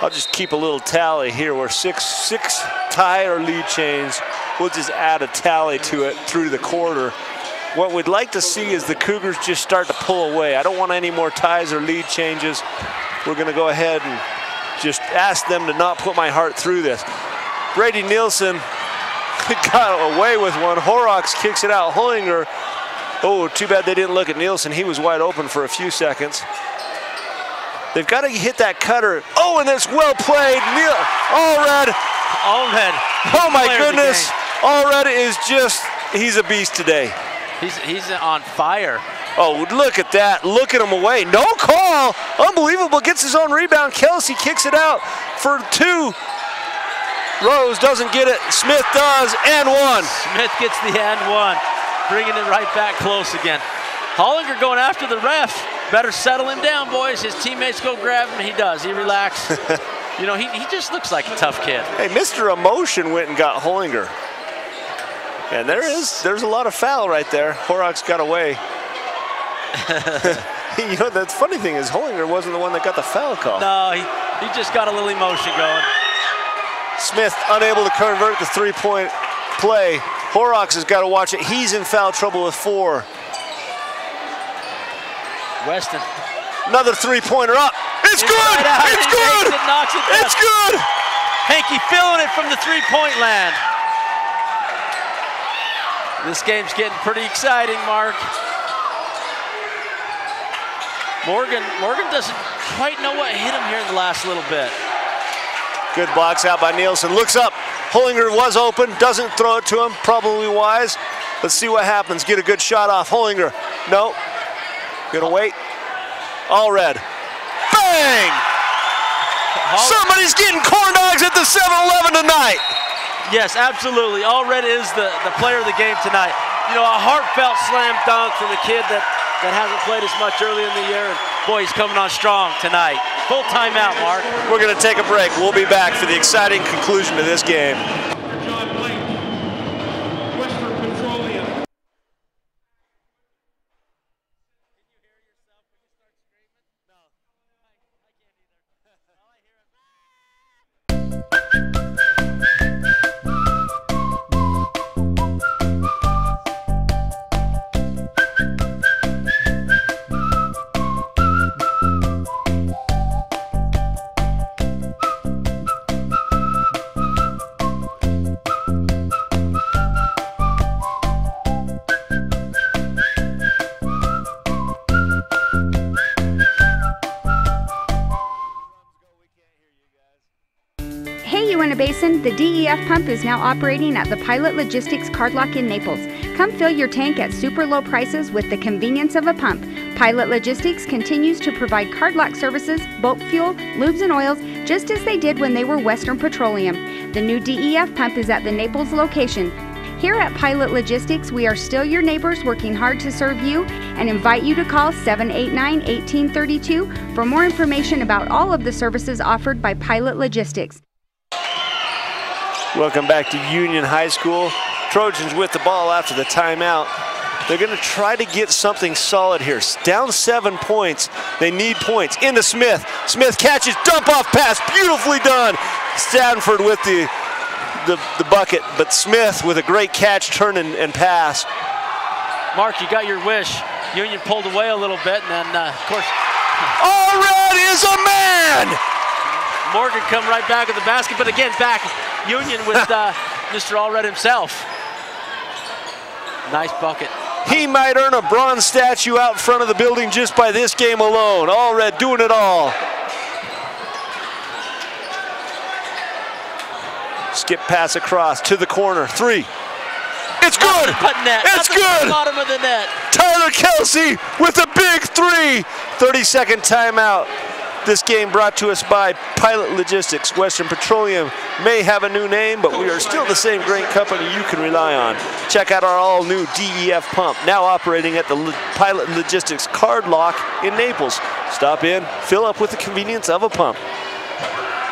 I'll just keep a little tally here. We're 6 tie or lead change. We'll just add a tally to it through the quarter. What we'd like to see is the Cougars just start to pull away. I don't want any more ties or lead changes. We're going to go ahead and just ask them to not put my heart through this. Brady Nielsen got away with one. Horrocks kicks it out. Hollinger. Oh, too bad they didn't look at Nielsen. He was wide open for a few seconds. They've got to hit that cutter. Oh, and it's well played. Allred. Oh my goodness. Allred is just, he's a beast today. He's on fire. Oh, look at that. Look at him away. No call. Unbelievable. Gets his own rebound. Kelsey kicks it out for 2. Rose doesn't get it. Smith does. And 1. Smith gets the and 1. Bringing it right back close again. Hollinger going after the ref. Better settle him down, boys. His teammates go grab him. He does. He relaxed. You know, he just looks like a tough kid. Hey, Mr. Emotion went and got Hollinger. And there's a lot of foul right there. Horrocks got away. You know, the funny thing is Hollinger wasn't the one that got the foul call. No, he just got a little emotion going. Smith unable to convert the 3-point play. Horrocks has got to watch it. He's in foul trouble with 4. Weston. Another 3-pointer up. It's good! Right, it's good! It's good! Hankey feeling it from the 3-point land. This game's getting pretty exciting, Mark. Morgan doesn't quite know what hit him here in the last little bit. Good blocks out by Nielsen. Looks up. Hollinger was open. Doesn't throw it to him. Probably wise. Let's see what happens. Get a good shot off. Hollinger. No. Gonna wait. Allred. Bang! Somebody's getting corn dogs at the 7-Eleven tonight. Yes, absolutely. Allred is the player of the game tonight. You know, a heartfelt slam dunk from a kid that hasn't played as much early in the year. And Boy, he's coming on strong tonight. Full timeout, Mark. We're going to take a break. We'll be back for the exciting conclusion to this game. Hey, Uinta Basin, the DEF pump is now operating at the Pilot Logistics Card Lock in Naples. Come fill your tank at super low prices with the convenience of a pump. Pilot Logistics continues to provide card lock services, bulk fuel, lubes and oils, just as they did when they were Western Petroleum. The new DEF pump is at the Naples location. Here at Pilot Logistics, we are still your neighbors working hard to serve you and invite you to call 789-1832 for more information about all of the services offered by Pilot Logistics. Welcome back to Union High School. Trojans with the ball after the timeout. They're going to try to get something solid here. Down 7 points. They need points. Into Smith. Smith catches, dump off pass. Beautifully done. Stanford with the bucket, but Smith with a great catch, turn and pass. Mark, you got your wish. Union pulled away a little bit, and then, of course... Allred is a man! Morgan come right back at the basket, but again, back Union with Mr. Allred himself. Nice bucket. He might earn a bronze statue out front of the building just by this game alone. Allred doing it all. Skip pass across to the corner. Three. It's good! It's good! Bottom of the net. Tyler Kelsey with a big three. 30-second timeout. This game brought to us by Pilot Logistics. Western Petroleum may have a new name, but we are still the same great company you can rely on. Check out our all-new DEF pump, now operating at the Pilot Logistics Card Lock in Naples. Stop in, fill up with the convenience of a pump.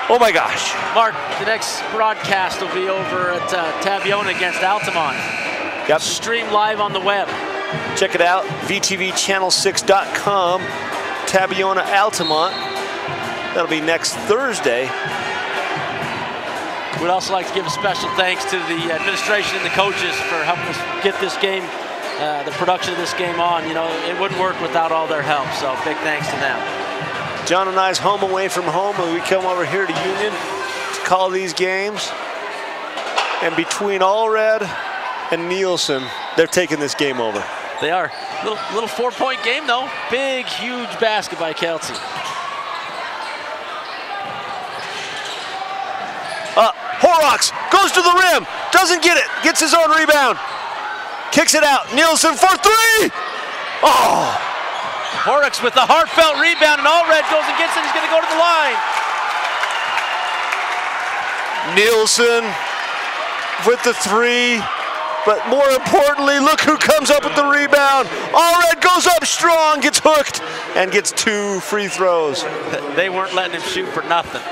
Oh my gosh. Mark, the next broadcast will be over at Tabiona against Altamont. Yep. Stream live on the web. Check it out, vtvchannel6.com, Tabiona Altamont. That'll be next Thursday. We'd also like to give a special thanks to the administration and the coaches for helping us get this game, the production of this game on. You know, it wouldn't work without all their help, so big thanks to them. John and I's home away from home, and we come over here to Union to call these games. And between Allred and Nielsen, they're taking this game over. They are. Little 4-point game, though. Big, huge basket by Kelsey. Horrocks goes to the rim, doesn't get it, gets his own rebound, kicks it out. Nielsen for three. Oh! Horrocks with the heartfelt rebound, and Allred goes and gets it. He's going to go to the line. Nielsen with the three, but more importantly, look who comes up with the rebound. Allred goes up strong, gets hooked, and gets 2 free throws. They weren't letting him shoot for nothing.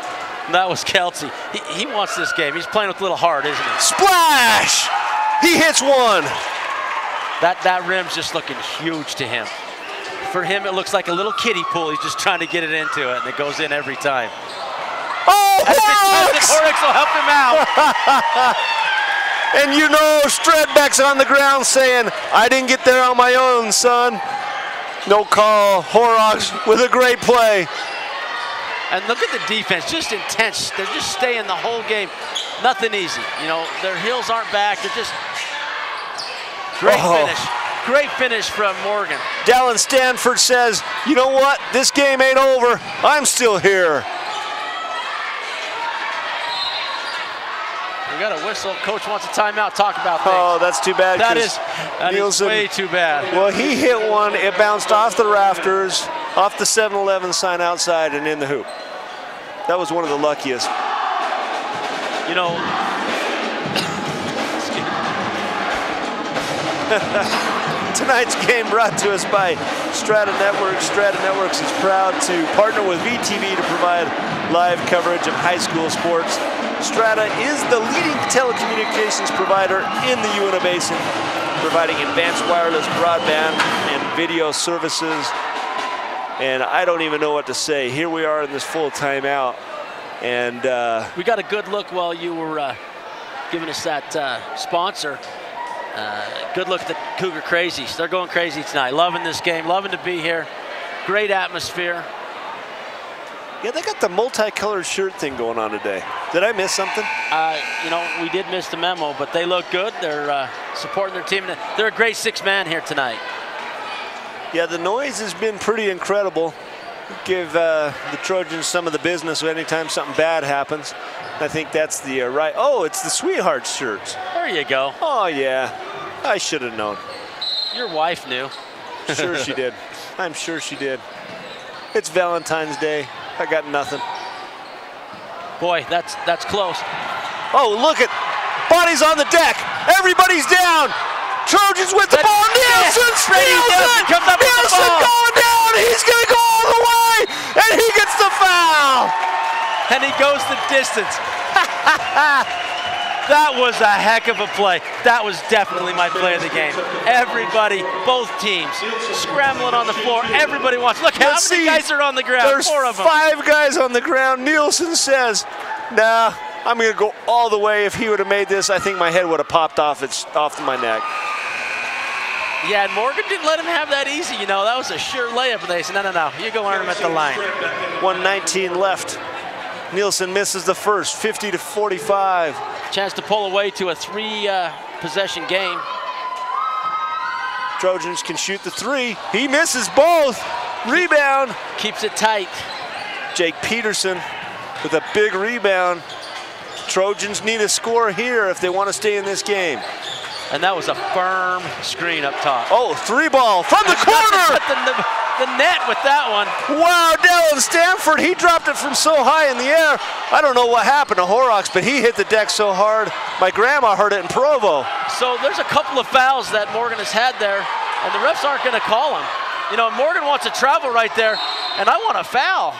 That was Kelsey. He wants this game. He's playing with a little heart, isn't he? Splash! He hits one. That rim's just looking huge to him. For him, it looks like a little kiddie pool. He's just trying to get it into it, and it goes in every time. Oh, Horrocks! Horrocks will help him out. And you know, Stredbeck's on the ground saying, I didn't get there on my own, son. No call. Horrocks with a great play. And look at the defense, just intense. They're just staying the whole game. Nothing easy. You know, their heels aren't back. They're just great finish. Great finish from Morgan. Dallin Stanford says, you know what? This game ain't over. I'm still here. We got a whistle. Coach wants a timeout. Talk about things. Oh, that's too bad. That is way too bad. Well, he hit one. It bounced off the rafters, off the 7-Eleven sign outside, and in the hoop. That was one of the luckiest. You know, Tonight's game brought to us by Strata Networks. Strata Networks is proud to partner with VTV to provide live coverage of high school sports. Strata is the leading telecommunications provider in the Uinta Basin, providing advanced wireless broadband and video services. And I don't even know what to say. Here we are in this full timeout. And we got a good look while you were giving us that sponsor. Good look at the Cougar Crazies. They're going crazy tonight. Loving this game, loving to be here. Great atmosphere. Yeah, they got the multicolored shirt thing going on today. Did I miss something? You know, we did miss the memo, but they look good. They're supporting their team. They're a great six-man here tonight. Yeah, the noise has been pretty incredible. Give the Trojans some of the business anytime something bad happens. I think that's the right. Oh, it's the Sweethearts shirts. There you go. Oh, yeah. I should have known. Your wife knew. Sure she did. I'm sure she did. It's Valentine's Day. I got nothing. Boy, that's close. Oh, look at bodies on the deck. Everybody's down. Trojans with the ball. Nielsen comes up with the ball. Going down. He's going to go all the way, and he gets the foul. And he goes the distance. That was a heck of a play. That was definitely my play of the game. Everybody, both teams, scrambling on the floor. Everybody wants. Look how many guys are on the ground. There's 4 of them. 5 guys on the ground. Nielsen says, nah, I'm going to go all the way. If he would have made this, I think my head would have popped off my neck. Yeah, and Morgan didn't let him have that easy. You know, that was a sure layup. And they said, no, you go earn him at the line. 1:19 left. Nielsen misses the first, 50-45. Chance to pull away to a 3-possession game. Trojans can shoot the 3. He misses both. Rebound. Keeps it tight. Jake Peterson with a big rebound. Trojans need a score here if they want to stay in this game. And that was a firm screen up top. Oh, 3-ball from the corner. The net with that one. Wow, Dylan Stanford, he dropped it from so high in the air. I don't know what happened to Horrocks, but he hit the deck so hard. My grandma heard it in Provo. So there's a couple of fouls that Morgan has had there, and the refs aren't going to call him. You know, Morgan wants to travel right there, and I want a foul.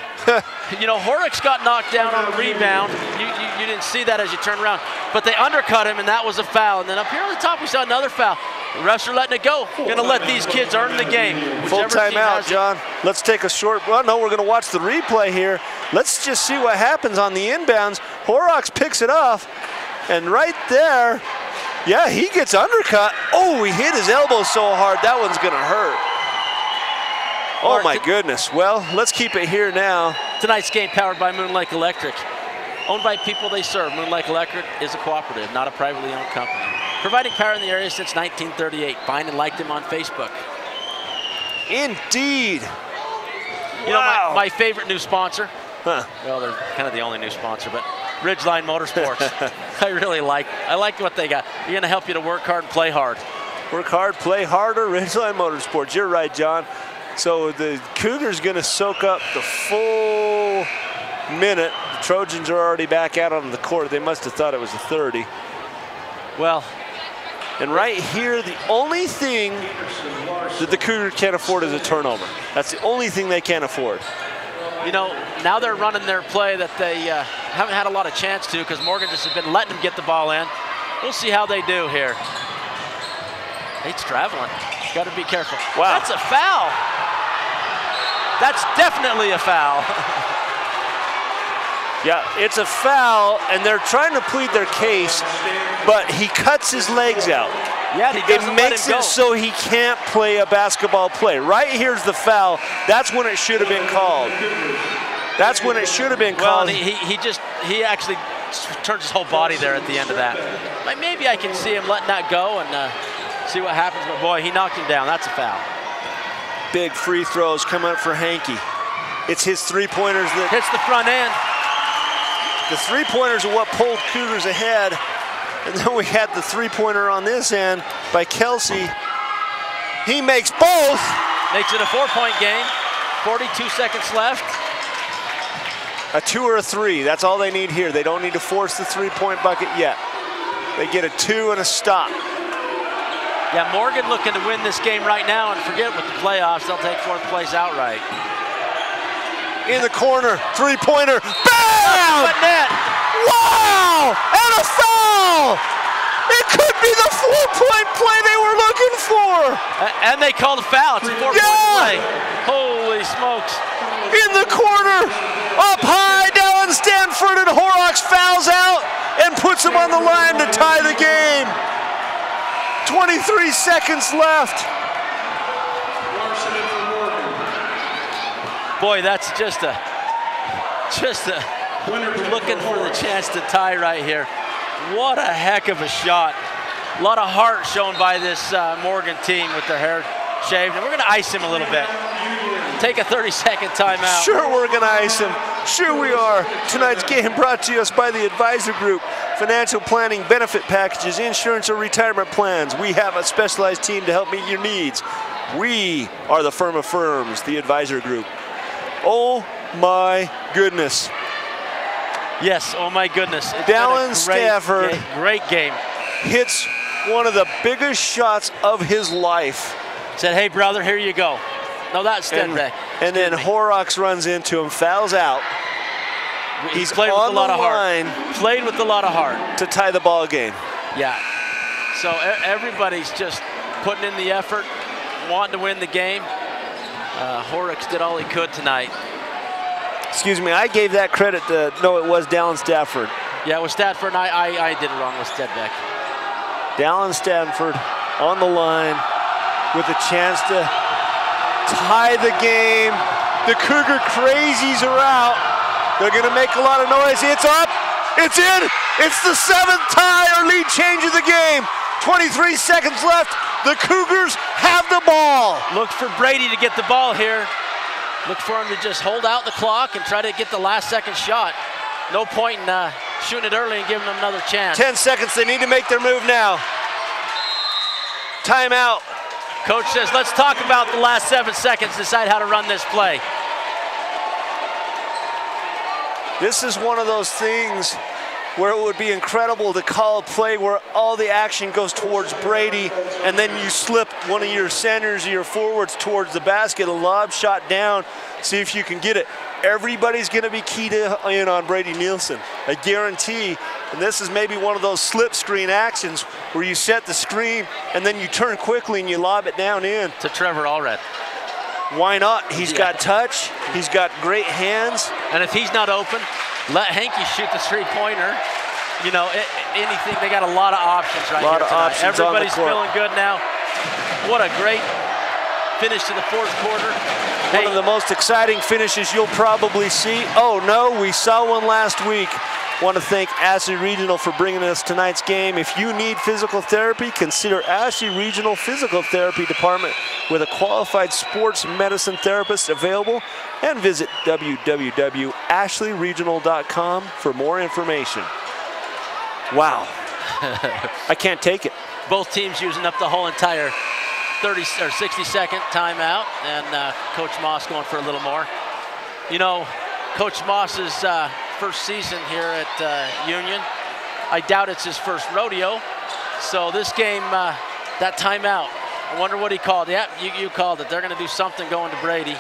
You know, Horrocks got knocked down on a rebound. You didn't see that as you turned around, but they undercut him, and that was a foul. And then up here on the top, we saw another foul. The refs are letting it go. Going to let these kids earn the game. Full timeout, John. Let's take a short, well, no, we're going to watch the replay here. Let's just see what happens on the inbounds. Horrocks picks it off, and right there, yeah, he gets undercut. Oh, he hit his elbow so hard, that one's going to hurt. Oh my goodness. Well, let's keep it here now. Tonight's game powered by Moon Lake Electric. Owned by people they serve, Moon Lake Electric is a cooperative, not a privately owned company. Providing power in the area since 1938. Find and like them on Facebook. Indeed. You know, my favorite new sponsor, well, they're kind of the only new sponsor, but Ridgeline Motorsports. I like what they got. They're going to help you to work hard and play hard. Work hard, play harder, Ridgeline Motorsports. You're right, John. So the Cougars going to soak up the full minute. The Trojans are already back out on the court. They must have thought it was a 30. Well, and right here, the only thing that the Cougars can't afford is a turnover. That's the only thing they can't afford. You know, now they're running their play that they haven't had a lot of chance to because Morgan just has been letting them get the ball in. We'll see how they do here. He's traveling. Got to be careful. Wow. That's a foul. That's definitely a foul. Yeah, it's a foul, and they're trying to plead their case, but he cuts his legs out. Yeah, he doesn't it makes let him it so he can't play a basketball play. Right here's the foul. That's when it should have been called. That's when it should have been called. Well, he actually turns his whole body there at the end of that. Like maybe I can see him letting that go and see what happens. But boy, he knocked him down. That's a foul. Big free throws coming up for Hankey. It's his three-pointers that hits the front end. The three-pointers are what pulled Cougars ahead. And then we had the three-pointer on this end by Kelsey. He makes both. Makes it a 4-point game. 42 seconds left. A 2 or a 3. That's all they need here. They don't need to force the three-point bucket yet. They get a 2 and a stop. Yeah, Morgan looking to win this game right now and forget with the playoffs, they'll take fourth place outright. In the corner, three-pointer, bam! Net. Wow! And a foul! It could be the 4-point play they were looking for. And they called a foul. It's a 4-point play. Holy smokes. In the corner, up high, Dallin Stanford, and Horrocks fouls out and puts him on the line to tie the game. 23 seconds left. Boy, that's just a looking for the chance to tie right here. What a heck of a shot. A lot of heart shown by this Morgan team with their hair shaved. And we're going to ice him a little bit. Take a 30-second timeout. Sure, we're going to ice him. Sure we are. Tonight's game brought to us by the Advisor Group. Financial planning, benefit packages, insurance, or retirement plans. We have a specialized team to help meet your needs. We are the firm of firms, the Advisor Group. Oh my goodness. Yes, oh my goodness. Dallin Stafford, great game. Hits one of the biggest shots of his life. Said, hey brother, here you go. No, that's Stenbeck. And then Horrocks runs into him, fouls out. He's played with a lot of heart. Played with a lot of heart. To tie the ball game. Yeah. So everybody's just putting in the effort, wanting to win the game. Horrocks did all he could tonight. Excuse me, I gave that credit to, no, it was Dallin Stafford. Yeah, it was Stafford, and I did it wrong with Stenbeck. Dallin Stafford on the line with a chance to tie the game. The Cougar crazies are out. They're gonna make a lot of noise. It's up, it's in, it's the 7th tie or lead change of the game. 23 seconds left, the Cougars have the ball. Look for Brady to get the ball here. Look for him to just hold out the clock and try to get the last second shot. No point in shooting it early and giving them another chance. 10 seconds, they need to make their move now. Timeout. Coach says, let's talk about the last 7 seconds, decide how to run this play. This is one of those things where it would be incredible to call a play where all the action goes towards Brady and then you slip one of your centers or your forwards towards the basket, a lob shot down, see if you can get it. Everybody's gonna be keyed in on Brady Nielsen, I guarantee. And this is maybe one of those slip screen actions where you set the screen and then you turn quickly and you lob it down in. To Trevor Allred. Why not? He's got touch, he's got great hands. And if he's not open, let Hankey shoot the three-pointer. You know, anything, they got a lot of options right here tonight. Everybody's feeling good now. What a great finish to the fourth quarter. One of the most exciting finishes you'll probably see. Oh no, we saw one last week. Want to thank Ashley Regional for bringing us tonight's game. If you need physical therapy, consider Ashley Regional Physical Therapy Department with a qualified sports medicine therapist available, and visit www.ashleyregional.com for more information. Wow. I can't take it. Both teams using up the whole entire 30 or 60-second timeout, and Coach Moss going for a little more. You know, Coach Moss's first season here at Union, I doubt it's his first rodeo. So this game, that timeout, I wonder what he called. Yeah, you called it. They're going to do something going to Brady.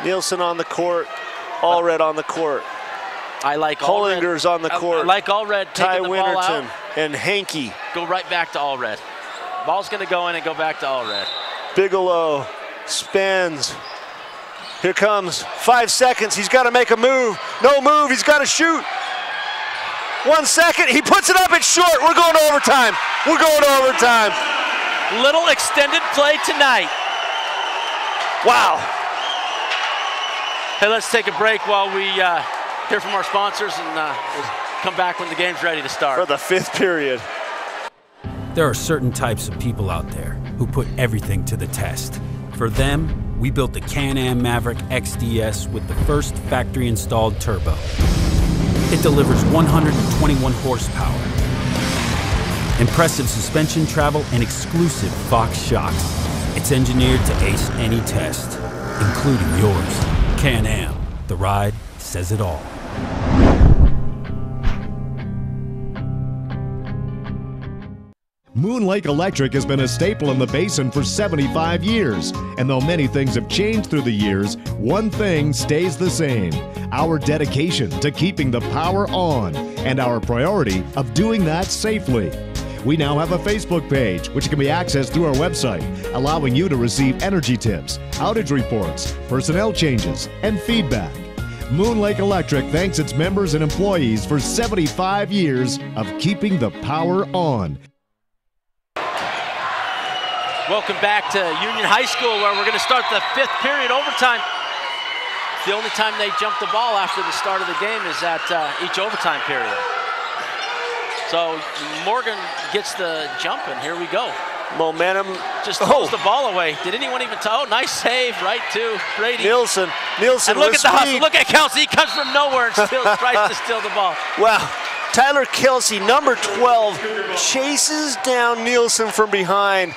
Nielsen on the court, Allred on the court. I like Hollinger's on the court. I like Allred taking the ball out. And Hankey. Go right back to Allred. Ball's going to go in and go back to Allred. Bigelow spins. Here comes 5 seconds. He's got to make a move. No move. He's got to shoot. 1 second. He puts it up. It's short. We're going to overtime. We're going to overtime. Little extended play tonight. Wow. Hey, let's take a break while we hear from our sponsors, and we'll come back when the game's ready to start. For the 5th period. There are certain types of people out there who put everything to the test. For them, we built the Can-Am Maverick XDS with the first factory-installed turbo. It delivers 121 horsepower, impressive suspension travel, and exclusive Fox shocks. It's engineered to ace any test, including yours. Can-Am, the ride says it all. Moon Lake Electric has been a staple in the basin for 75 years. And though many things have changed through the years, one thing stays the same: our dedication to keeping the power on and our priority of doing that safely. We now have a Facebook page, which can be accessed through our website, allowing you to receive energy tips, outage reports, personnel changes, and feedback. Moon Lake Electric thanks its members and employees for 75 years of keeping the power on. Welcome back to Union High School, where we're going to start the 5th period overtime. The only time they jump the ball after the start of the game is at each overtime period. So Morgan gets the jump, and here we go. Momentum. Just throws the ball away. Did anyone even tell? Oh, nice save right to Brady. Nielsen And look at the hustle. Look at Kelsey. He comes from nowhere and tries to steal the ball. Wow. Tyler Kelsey, number 12, chases down Nielsen from behind.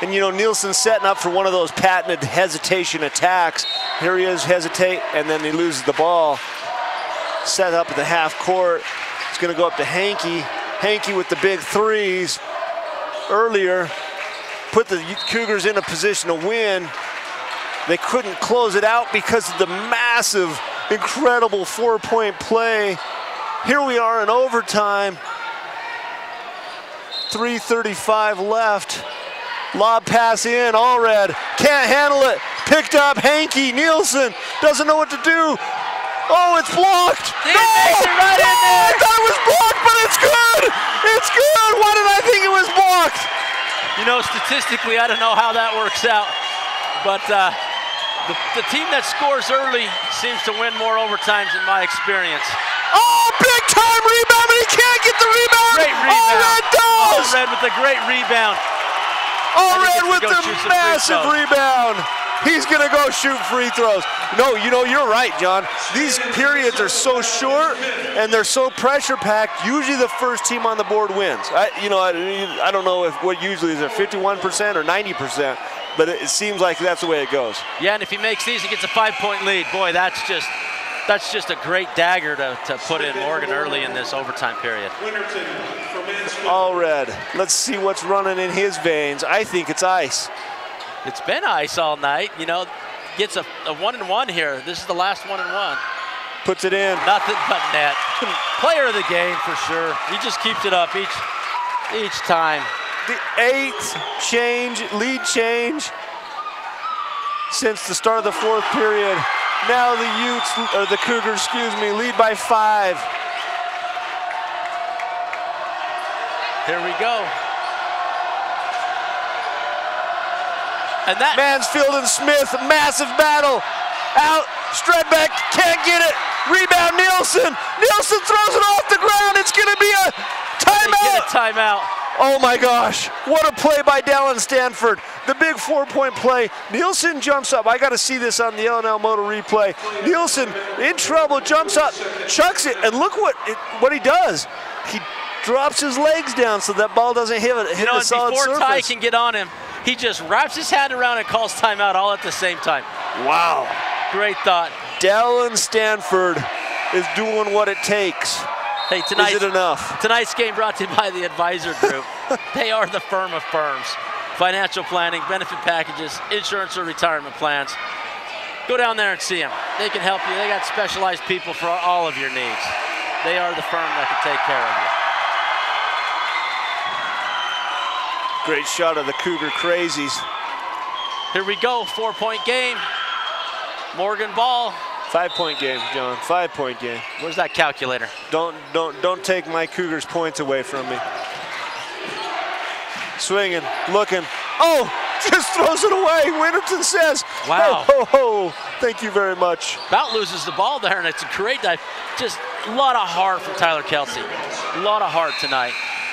And, you know, Nielsen's setting up for one of those patented hesitation attacks. Here he is, hesitate, and then he loses the ball. Set up at the half court. It's going to go up to Hankey. Hankey with the big threes earlier. Put the Cougars in a position to win. They couldn't close it out because of the massive, incredible 4-point play. Here we are in overtime. 3:35 left. Lob pass in, Allred can't handle it. Picked up, Hankey, Nielsen doesn't know what to do. Oh, it's blocked. He makes it right in there. I thought it was blocked, but it's good. It's good. Why did I think it was blocked? You know, statistically, I don't know how that works out, but the team that scores early seems to win more overtimes in my experience. Oh, big time rebound, but he can't get the rebound. Great rebound. Allred does. Allred with a great rebound. Allred with the massive rebound. He's going to go shoot free throws. No, you know, you're right, John. These periods are so short and they're so pressure-packed. Usually the first team on the board wins. I don't know if what usually is it 51% or 90%, but it seems like that's the way it goes. Yeah, and if he makes these, he gets a 5-point lead. Boy, that's just a great dagger to put in Morgan early in this overtime period. Allred, let's see what's running in his veins. I think it's ice. It's been ice all night. You know, gets a 1-and-1 here. This is the last 1-and-1. Puts it in. Nothing but net. Player of the game for sure. He just keeps it up each time. The 8th lead change since the start of the 4th period. Now the Cougars, lead by 5. Here we go. And that Mansfield and Smith, massive battle. Out, Stredbeck can't get it. Rebound, Nielsen. Nielsen throws it off the ground. It's going to be a timeout. Get a timeout. Oh my gosh, what a play by Dallin Stanford. The big 4-point play. Nielsen jumps up. I got to see this on the LNL Motor replay. Nielsen in trouble, jumps up, chucks it, and look what he does. He drops his legs down so that ball doesn't hit a solid before surface. Ty can get on him, he just wraps his hand around and calls timeout all at the same time. Wow. Great thought. Dallin Stanford is doing what it takes. Hey, is it enough? Tonight's game brought to you by the Advisor Group. They are the firm of firms. Financial planning, benefit packages, insurance or retirement plans. Go down there and see them. They can help you. They got specialized people for all of your needs. They are the firm that can take care of you. Great shot of the Cougar Crazies. Here we go, 4-point game. Morgan ball. 5-point game, John. 5-point game. Where's that calculator? Don't take my Cougars points away from me. Swinging, looking. Oh, just throws it away. Winterton says, wow. Oh, thank you very much. About loses the ball there, and it's a great dive. Just a lot of heart from Tyler Kelsey. A lot of heart tonight.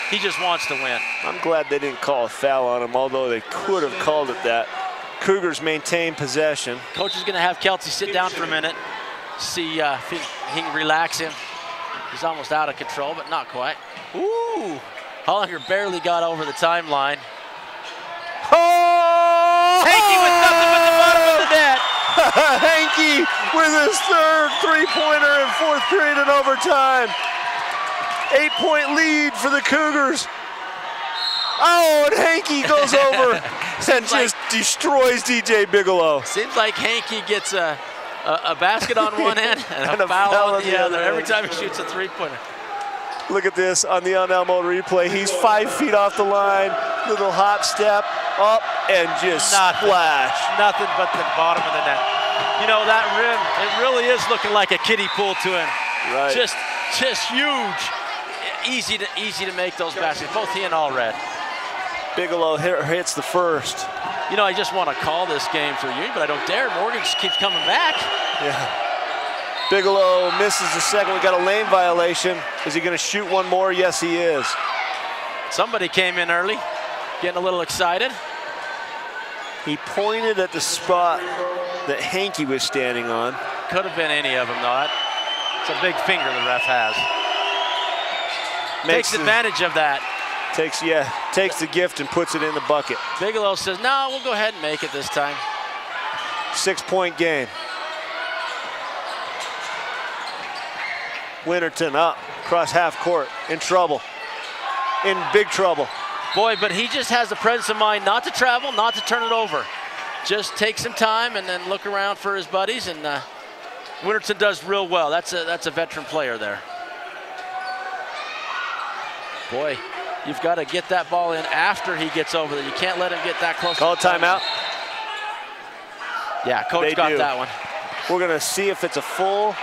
He just wants to win. I'm glad they didn't call a foul on him, although they could have called it that. Cougars maintain possession. Coach is going to have Kelsey sit down for a minute, see if he can relax him. He's almost out of control, but not quite. Ooh, Hollinger barely got over the timeline. Oh! Hankey with nothing but the bottom of the net. Hankey with his third three-pointer in 4th period in overtime. 8-point lead for the Cougars. Oh, and Hankey goes over and just destroys DJ Bigelow. Seems like Hankey gets a basket on one end and a foul on the other every time he shoots a three-pointer. Look at this on the LNL Motor replay. He's 5 feet off the line, little hop step, up, and just splash. Nothing but the bottom of the net. You know, that rim, it really is looking like a kiddie pool to him. Right. Just huge. Easy to make those baskets, both he and Allred. Bigelow hits the first. You know, I just want to call this game for you, but I don't dare. Morgan just keeps coming back. Yeah. Bigelow misses the second. We got a lane violation. Is he going to shoot one more? Yes, he is. Somebody came in early, getting a little excited. He pointed at the spot that Hankey was standing on. Could have been any of them, though. It's a big finger the ref has. Takes advantage of that. Takes the gift and puts it in the bucket. Bigelow says, no, we'll go ahead and make it this time. 6-point game. Winterton up, across half court, in trouble, in big trouble. Boy, but he just has the presence of mind not to travel, not to turn it over. Just take some time and then look around for his buddies, and Winterton does real well. That's a veteran player there. Boy, you've got to get that ball in after he gets over there. You can't let him get that close. Call timeout. Yeah, coach got that one. We're going to see if it's a full.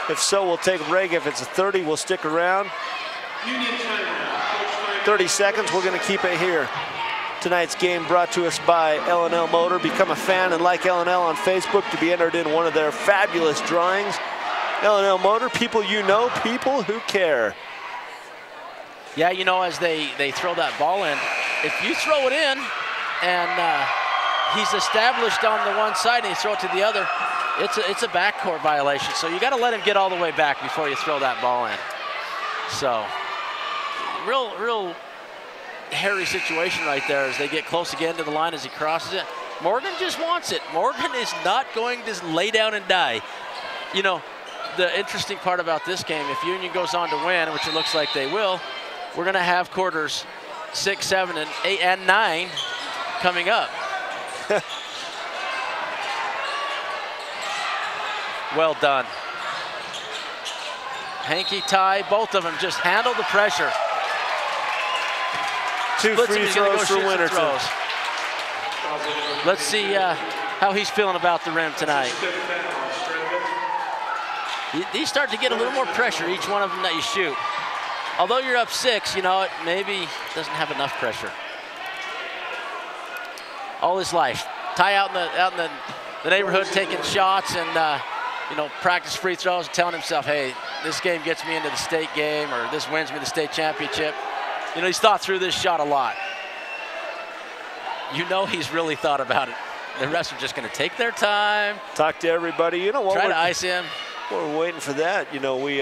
If so, we'll take a break. If it's a 30, we'll stick around. 30 seconds, we're going to keep it here. Tonight's game brought to us by LNL Motor. Become a fan and like LNL on Facebook to be entered in one of their fabulous drawings. LNL Motor, people you know, people who care. Yeah, you know, as they throw that ball in, if you throw it in and he's established on the one side and you throw it to the other, it's a backcourt violation. So you got to let him get all the way back before you throw that ball in. So real hairy situation right there as they get close again to the line as he crosses it. Morgan just wants it. Morgan is not going to lay down and die. You know, the interesting part about this game, if Union goes on to win, which it looks like they will, we're going to have quarters 6, 7, and 8, and 9 coming up. Well done. Hankey, Ty, both of them just handle the pressure. 2 free throws for Winterton. Let's see how he's feeling about the rim tonight. These start to get a little more pressure, each one of them that you shoot. Although you're up 6, you know, it maybe doesn't have enough pressure. All his life, Ty out in the neighborhood taking shots and you know, practice free throws, telling himself, hey, this game gets me into the state game, or this wins me the state championship. You know, he's thought through this shot a lot. You know he's really thought about it. The rest are just going to take their time. Talk to everybody. You know what? Try to ice him. We're waiting for that. You know, we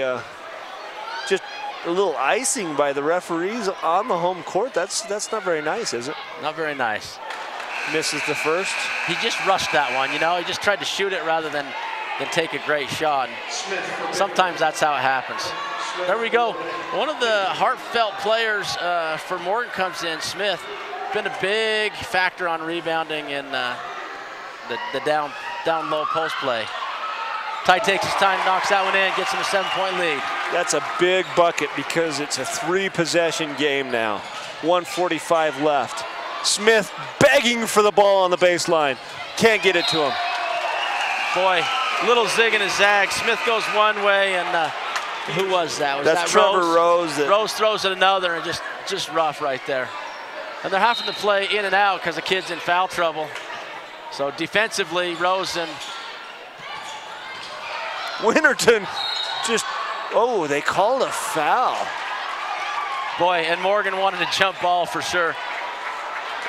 just a little icing by the referees on the home court. That's not very nice, is it? Not very nice. Misses the first. He just rushed that one, you know. He just tried to shoot it rather than take a great shot. Sometimes that's how it happens. There we go. One of the heartfelt players for Morgan comes in, Smith. Been a big factor on rebounding in the down low post play. Ty takes his time, knocks that one in, gets him a 7-point lead. That's a big bucket because it's a 3-possession game now. 1:45 left. Smith begging for the ball on the baseline. Can't get it to him. Boy, little zig and a zag. Smith goes one way, and who was that? That's Trevor Rose. Rose throws it another, and just rough right there. And they're having to play in and out because the kid's in foul trouble. So defensively, Rose and Winterton just, oh, they called a foul. Boy, and Morgan wanted a jump ball for sure.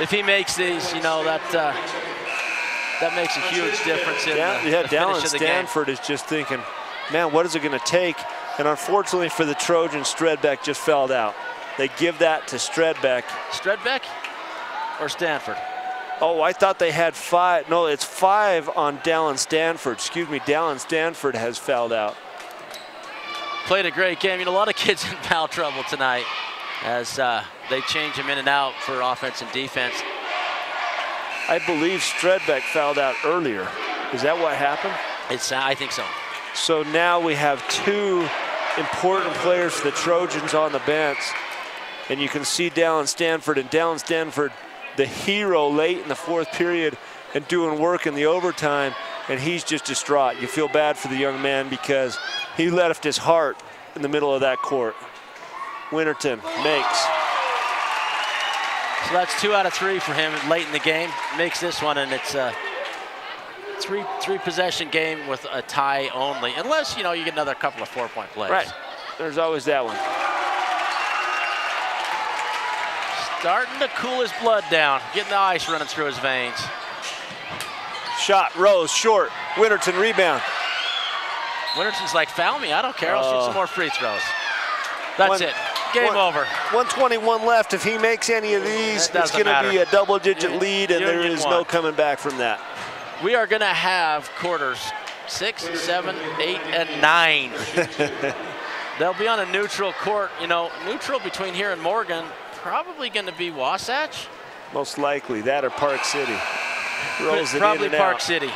If he makes these, you know, that makes a huge difference in the Dallin finish of the Stanford game. is just thinking, man, what is it going to take? And unfortunately for the Trojans, Stredbeck just fouled out. They give that to Stredbeck. Stredbeck or Stanford? Oh, I thought they had 5. No, it's 5 on Dallin Stanford. Excuse me, Dallin Stanford has fouled out. Played a great game. You know, a lot of kids in foul trouble tonight. as they change him in and out for offense and defense. I believe Stredbeck fouled out earlier. Is that what happened? I think so. So now we have 2 important players for the Trojans on the bench. And you can see Dallin Stanford, and Dallin Stanford, the hero late in the 4th period and doing work in the overtime, and he's just distraught. You feel bad for the young man because he left his heart in the middle of that court. Winterton makes. So that's 2 out of 3 for him late in the game. Makes this one, and it's a three possession game with a tie only, unless, you know, you get another couple of 4-point plays. Right, there's always that one. Starting to cool his blood down, getting the ice running through his veins. Shot, Rose, short, Winterton rebound. Winterton's like, foul me, I don't care, I'll shoot some more free throws. That's it, game over. 1:21 left. If he makes any of these, it's going to be a double-digit lead, and there is no coming back from that. We are going to have quarters 6, 7, 8, and 9. They'll be on a neutral court. You know, neutral between here and Morgan, probably going to be Wasatch. Most likely, that or Park City. Rolls probably it in and Park out. City,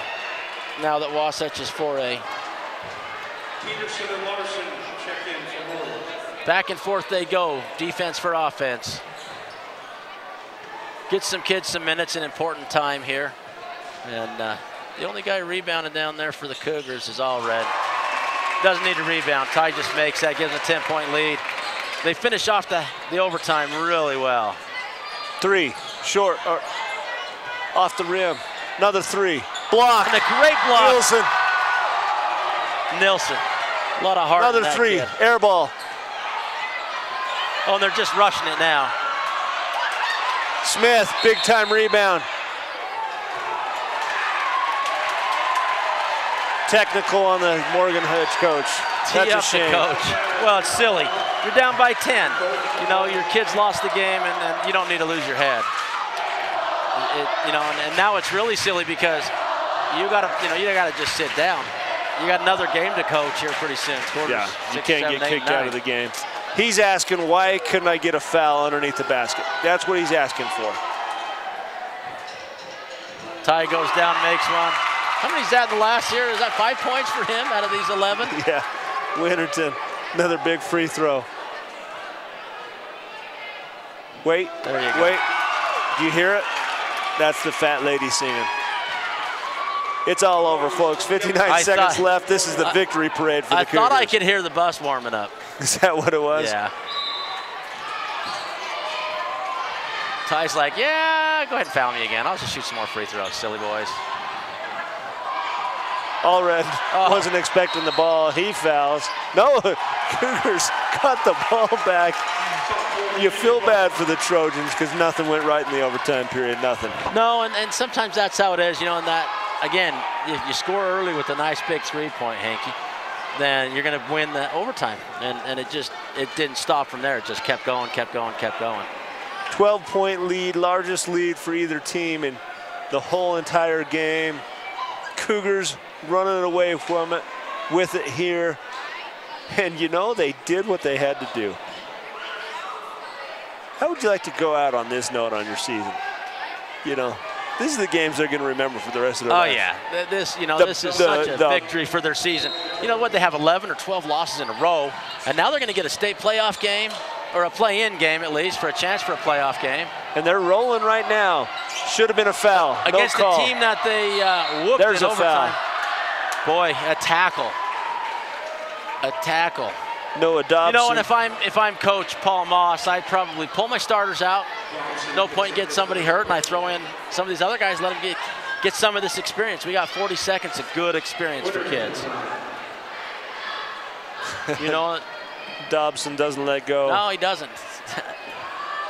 now that Wasatch is 4A. Peterson and Larson check in for more. Back and forth they go, defense for offense. Get some kids some minutes, an important time here. And the only guy rebounding down there for the Cougars is Allred. Doesn't need to rebound. Ty just makes that, gives them a 10-point lead. They finish off the overtime really well. 3, short, or off the rim. Another 3. Block. And a great block. Nilsson. A lot of heart. Another 3, air ball. Oh, and they're just rushing it now. Smith, big time rebound. Technical on the Morgan head coach. That's a shame. Coach. Well, it's silly. You're down by 10. You know, your kids lost the game, and you don't need to lose your head. You know, and now it's really silly because you gotta just sit down. You got another game to coach here pretty soon. Yeah, you 6, can't 7, get 8, kicked 9. out of the game. He's asking, why couldn't I get a foul underneath the basket? That's what he's asking for. Ty goes down, makes one. How many's that in the last year? Is that 5 points for him out of these 11? Yeah, Winterton, another big free throw. Wait, wait, do you hear it? That's the fat lady singing. It's all over, folks. 59 seconds left. This is the victory parade for the Cougars. I thought I could hear the bus warming up. Is that what it was? Yeah. Ty's like, yeah, go ahead and foul me again. I'll just shoot some more free throws, silly boys. Allred wasn't expecting the ball. He fouls. No, Cougars got the ball back. You feel bad for the Trojans because nothing went right in the overtime period, nothing. No, and sometimes that's how it is, you know, and that, again, if you score early with a nice big 3-point, Hanky, then you're going to win the overtime. And it didn't stop from there. It just kept going, kept going, kept going. 12-point lead, largest lead for either team in the whole entire game. Cougars running away from it with it here. And, you know, they did what they had to do. How would you like to go out on this note on your season? You know, this is the games they're going to remember for the rest of their life. Oh, yeah. This is such a victory for their season. You know what? They have 11 or 12 losses in a row, and now they're going to get a state playoff game, or a play-in game at least, for a chance for a playoff game. And they're rolling right now. Should have been a foul. Against no call. the team that they whooped There's in a overtime. foul. Boy, a tackle. A tackle. Noah Dobson. You know, and if I'm Coach Paul Moss, I'd probably pull my starters out. No point getting somebody hurt, and I throw in some of these other guys, let them get some of this experience. We got 40 seconds of good experience for kids. You know, Dobson doesn't let go. No, he doesn't.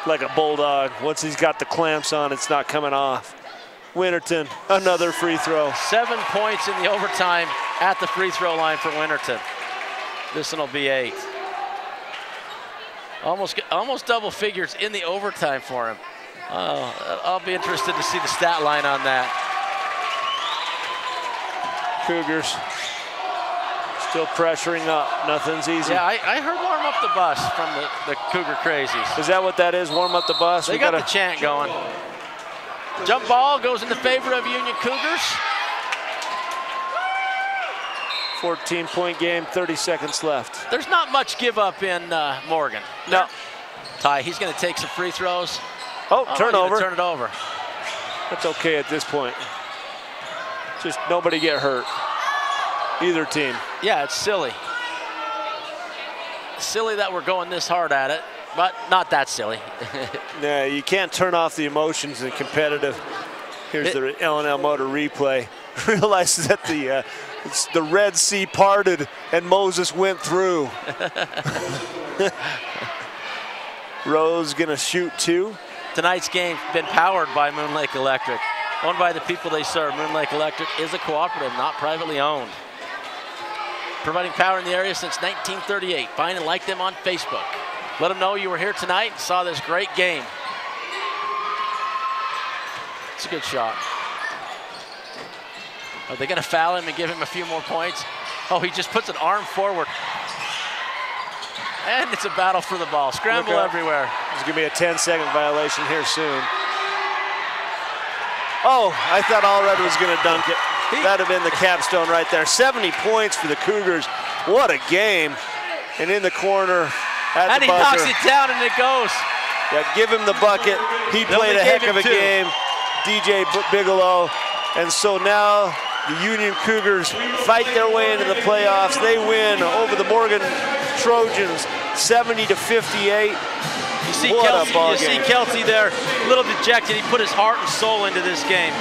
Like a bulldog. Once he's got the clamps on, it's not coming off. Winterton, another free throw. 7 points in the overtime at the free throw line for Winterton. This one will be 8. Almost double figures in the overtime for him. I'll be interested to see the stat line on that. Cougars Still pressuring up. Nothing's easy. Yeah, I heard warm up the bus from the Cougar Crazies. Is that what that is? Warm up the bus? They got the chant going. Jump ball goes in the favor of Union Cougars. 14-point game, 30 seconds left. There's not much give up in Morgan. No. Ty, he's going to take some free throws. Oh, turnover. Turn it over. That's okay at this point. Just nobody get hurt. Either team. Yeah, it's silly. Silly that we're going this hard at it, but not that silly. Nah, you can't turn off the emotions in competitive. Here's the L&L Motor replay. Realize that the Red Sea parted and Moses went through. Rose gonna shoot 2. Tonight's game's been powered by Moon Lake Electric. Owned by the people they serve. Moon Lake Electric is a cooperative, not privately owned. Providing power in the area since 1938. Find and like them on Facebook. Let them know you were here tonight and saw this great game. It's a good shot. Are they going to foul him and give him a few more points? Oh, he just puts an arm forward. And it's a battle for the ball. Scramble everywhere. There's going to be a 10-second violation here soon. Oh, I thought Allred was going to dunk it. That'd have been the capstone right there. 70 points for the Cougars. What a game. And in the corner at the buzzer. And he knocks it down and it goes. Yeah, give him the bucket. He played a heck of a game. DJ Bigelow. And so now the Union Cougars fight their way into the playoffs. They win over the Morgan Trojans 70-58. You see Kelsey there, a little dejected. He put his heart and soul into this game.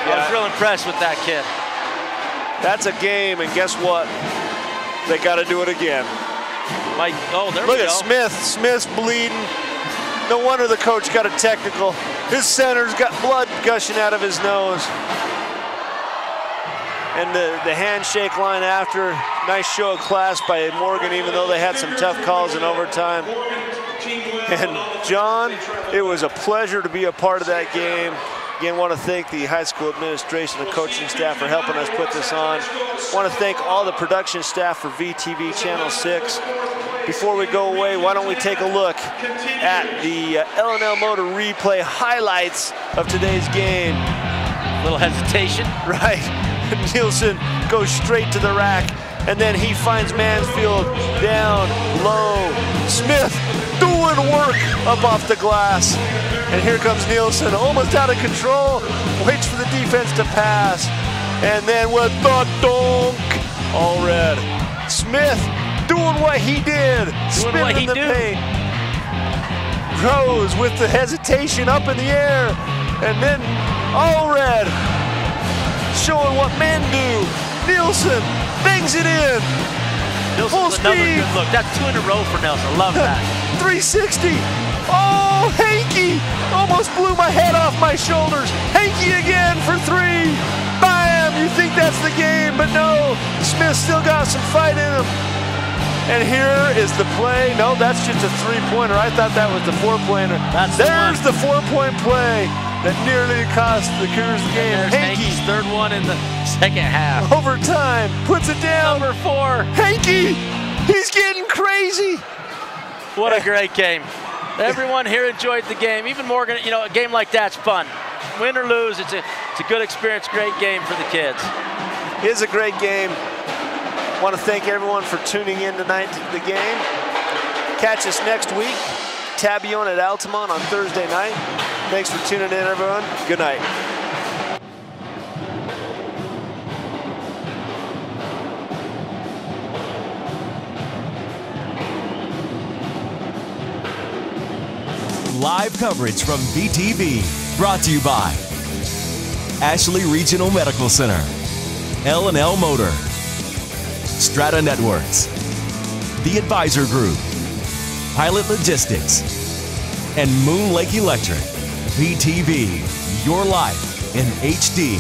I was real impressed with that kid. That's a game, and guess what? They got to do it again. Look at Smith. Smith's bleeding. No wonder the coach got a technical. His center's got blood gushing out of his nose. And the handshake line after, nice show of class by Morgan, even though they had some tough calls in overtime. And John, it was a pleasure to be a part of that game. Again, want to thank the high school administration and coaching staff for helping us put this on. Want to thank all the production staff for VTV Channel 6. Before we go away, why don't we take a look at the L&L Motor replay highlights of today's game. A little hesitation. Right. Nielsen goes straight to the rack, and then he finds Mansfield down low. Smith doing work up off the glass. And here comes Nielsen, almost out of control, waits for the defense to pass. And then with the dunk, Allred. Smith doing what he did, spinning in the paint. Rose with the hesitation up in the air. And then Allred showing what men do. Nielsen bangs it in. Nielsen's another good look. That's 2 in a row for Nielsen. Love that. 360. Oh, Hankey almost blew my head off my shoulders. Hankey again for 3. Bam! You think that's the game, but no. Smith still got some fight in him. And here is the play. No, that's just a 3-pointer. I thought that was the 4-pointer. There's the 4-point play that nearly cost the Cougars the game. Hankey's third one in the second half. Overtime, puts it down. Number 4. Hankey, he's getting crazy. What a great game. Everyone here enjoyed the game. Even Morgan, you know, a game like that's fun. Win or lose, it's a good experience, great game for the kids. It is a great game. Want to thank everyone for tuning in tonight to the game. Catch us next week. Tabion at Altamont on Thursday night. Thanks for tuning in, everyone. Good night. Live coverage from VTV, brought to you by Ashley Regional Medical Center, L&L Motor, Strata Networks, The Advisor Group, Pilot Logistics, and Moon Lake Electric. VTV, your life in HD.